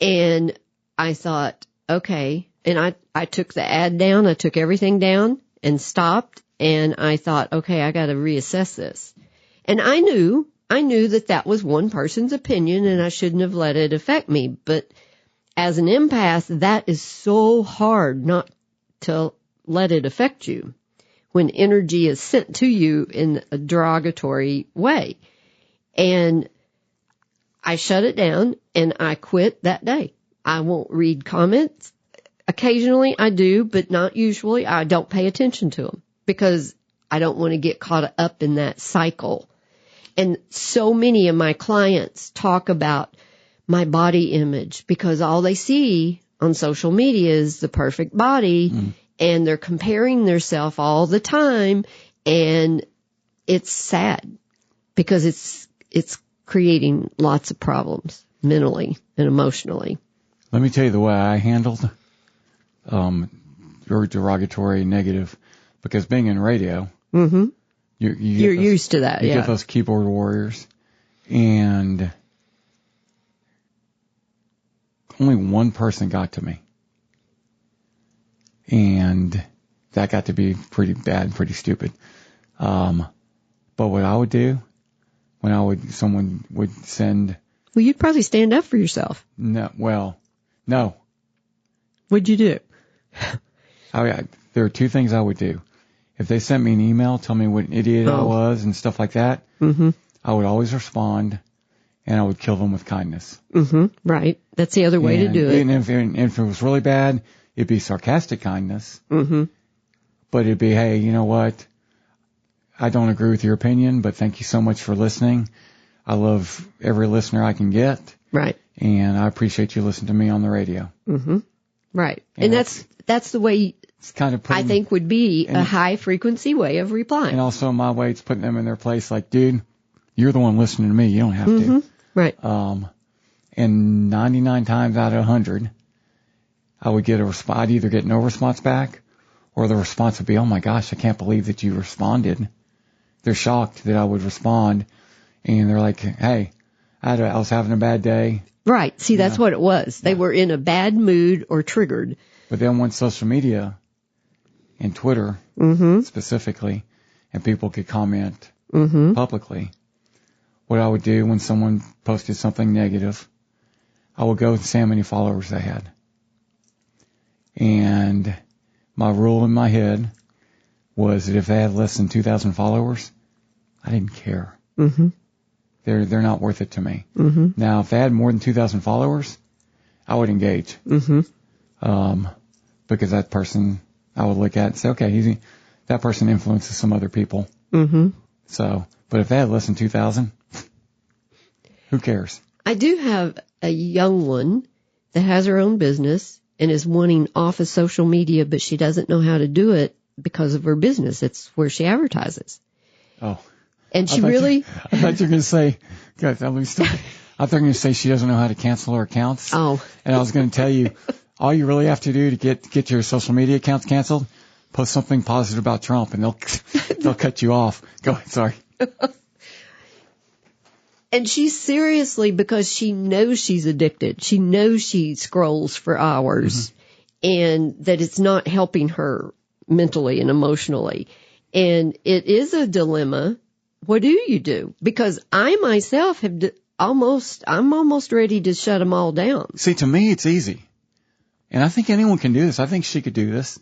And I thought, okay, And I took the ad down, I took everything down and stopped, and I thought, okay, I got to reassess this. And I knew that was one person's opinion and I shouldn't have let it affect me. But as an empath, that is so hard not to let it affect you when energy is sent to you in a derogatory way. And I shut it down and I quit that day. I won't read comments. Occasionally I do, but not usually. I don't pay attention to them because I don't want to get caught up in that cycle. And so many of my clients talk about my body image because all they see on social media is the perfect body, and they're comparing themselves all the time, and it's sad because it's creating lots of problems mentally and emotionally. Let me tell you the way I handled very derogatory, negative, because being in radio, you're used to that. You Yeah. get those keyboard warriors, and only one person got to me, and that got to be pretty bad, pretty stupid. But what I would do when someone would send, well, you'd probably stand up for yourself. no. What'd you do? There are two things I would do. If they sent me an email, tell me what an idiot I was and stuff like that, I would always respond, and I would kill them with kindness. Right. That's the other way to do it. And if it was really bad, it'd be sarcastic kindness. But it'd be, hey, you know what? I don't agree with your opinion, but thank you so much for listening. I love every listener I can get. Right. And I appreciate you listening to me on the radio. Right. And that's the way it's kind of I think would be a high frequency way of replying. And also my way, it's putting them in their place like, dude, you're the one listening to me. You don't have to. Right. And 99 times out of 100, I would get I'd either get no response back, or the response would be, oh my gosh, I can't believe that you responded. They're shocked that I would respond, and they're like, hey, I was having a bad day. Right. See, that's what it was. They were in a bad mood or triggered. But then once social media and Twitter specifically, and people could comment publicly, what I would do when someone posted something negative, I would go and see how many followers they had. And my rule in my head was that if they had less than 2,000 followers, I didn't care. They're not worth it to me. Now, if they had more than 2,000 followers, I would engage. Because that person, I would look at and say, okay, that person influences some other people. So, but if they had less than 2,000, who cares? I do have a young one that has her own business and is wanting off of social media, but she doesn't know how to do it because of her business. It's where she advertises. Oh. And she I thought you were going to say, God, let me stop. I thought you were going to say she doesn't know how to cancel her accounts. Oh. And I was going to tell you, all you really have to do to get your social media accounts canceled, post something positive about Trump, and they'll cut you off. Go ahead, sorry. And she's seriously, because she knows she's addicted. She knows she scrolls for hours and that it's not helping her mentally and emotionally. And it is a dilemma. What do you do? Because I myself I'm almost ready to shut them all down. See, to me, it's easy. And I think anyone can do this. I think she could do this.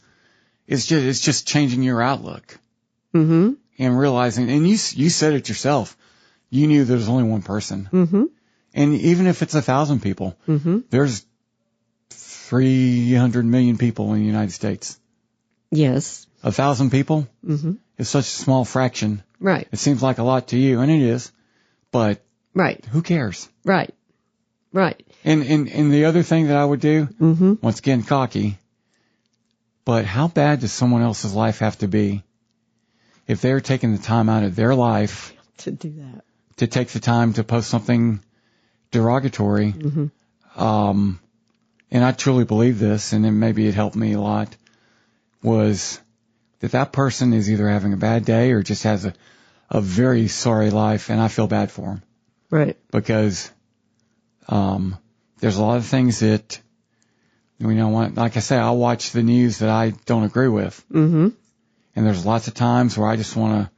It's just changing your outlook. And realizing, and you said it yourself. You knew there was only one person. And even if it's 1,000 people, there's 300 million people in the United States. Yes. 1,000 people is such a small fraction. Right. It seems like a lot to you, and it is, but who cares? Right. And the other thing that I would do, once again, cocky, but how bad does someone else's life have to be if they're taking the time out of their life to do that, to take the time to post something derogatory? And I truly believe this, and then maybe it helped me a lot, was that person is either having a bad day or just has a very sorry life, and I feel bad for them. Right. Because there's a lot of things that like I say, I'll watch the news that I don't agree with. Mm-hmm. And there's lots of times where I just want to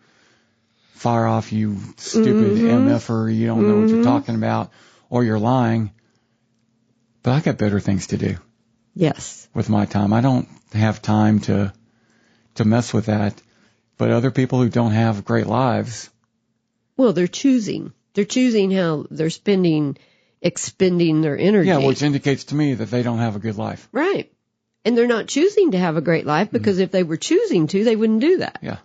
fire off, you stupid MFer, you don't know what you're talking about, or you're lying. But I got better things to do. Yes. With my time. I don't have time to mess with that. But other people who don't have great lives. Well, they're choosing. They're choosing how they're expending their energy. Yeah, which indicates to me that they don't have a good life. Right. And they're not choosing to have a great life because if they were choosing to, they wouldn't do that. Yeah.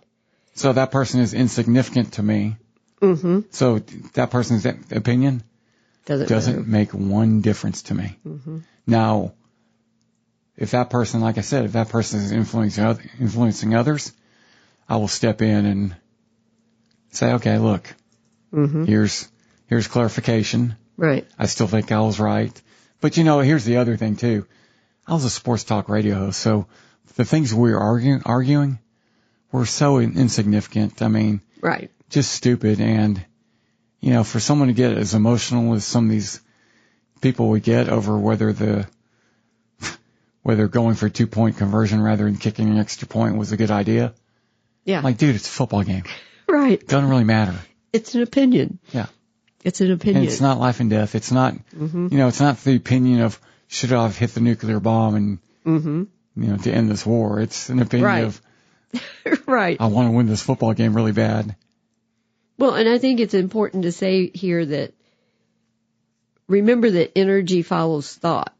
So that person is insignificant to me. Mm-hmm. So that person's opinion doesn't make one difference to me. Mm-hmm. Now, if that person, like I said, if that person is influencing others, I will step in and say, okay, look, here's clarification. Right. I still think I was right. But here's the other thing too. I was a sports talk radio host, so the things we were arguing were so insignificant. I mean, right. Just stupid. And, for someone to get as emotional as some of these people would get over whether going for a 2-point conversion rather than kicking an extra point was a good idea. Yeah. Like, dude, it's a football game. Right. Doesn't really matter. It's an opinion. Yeah. It's an opinion. And it's not life and death. It's not, it's not the opinion of should I have hit the nuclear bomb and, to end this war. It's an opinion of, right. I want to win this football game really bad. Well, and I think it's important to say here that remember that energy follows thought.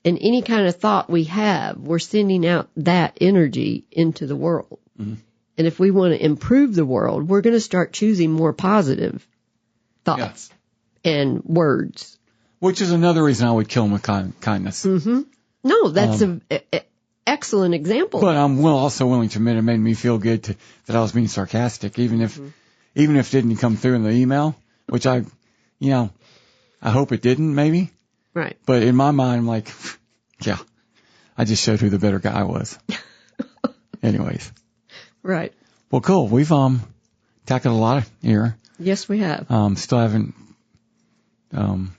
And any kind of thought we have, we're sending out that energy into the world. Mm-hmm. And if we want to improve the world, we're going to start choosing more positive thoughts and words. Which is another reason I would kill them with kindness. Mm-hmm. No, that's an excellent example. But I'm also willing to admit it made me feel good that I was being sarcastic, even if it didn't come through in the email, which I hope it didn't, maybe. Right. But in my mind, I'm like, yeah, I just showed who the better guy was. Anyways. Right. Well, cool. We've tackled a lot here. Yes, we have. Still haven't found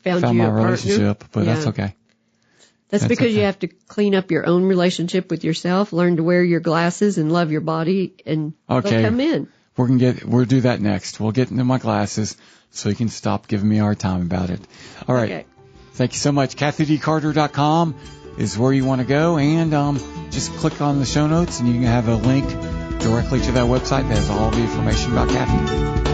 my relationship, but that's okay. That's because okay. You have to clean up your own relationship with yourself, learn to wear your glasses and love your body, and they'll come in. We'll do that next. We'll get into my glasses so you can stop giving me a hard time about it. All right. Okay. Thank you so much. KathyDCarter.com is where you want to go, and just click on the show notes and you can have a link directly to that website that has all the information about Kathy.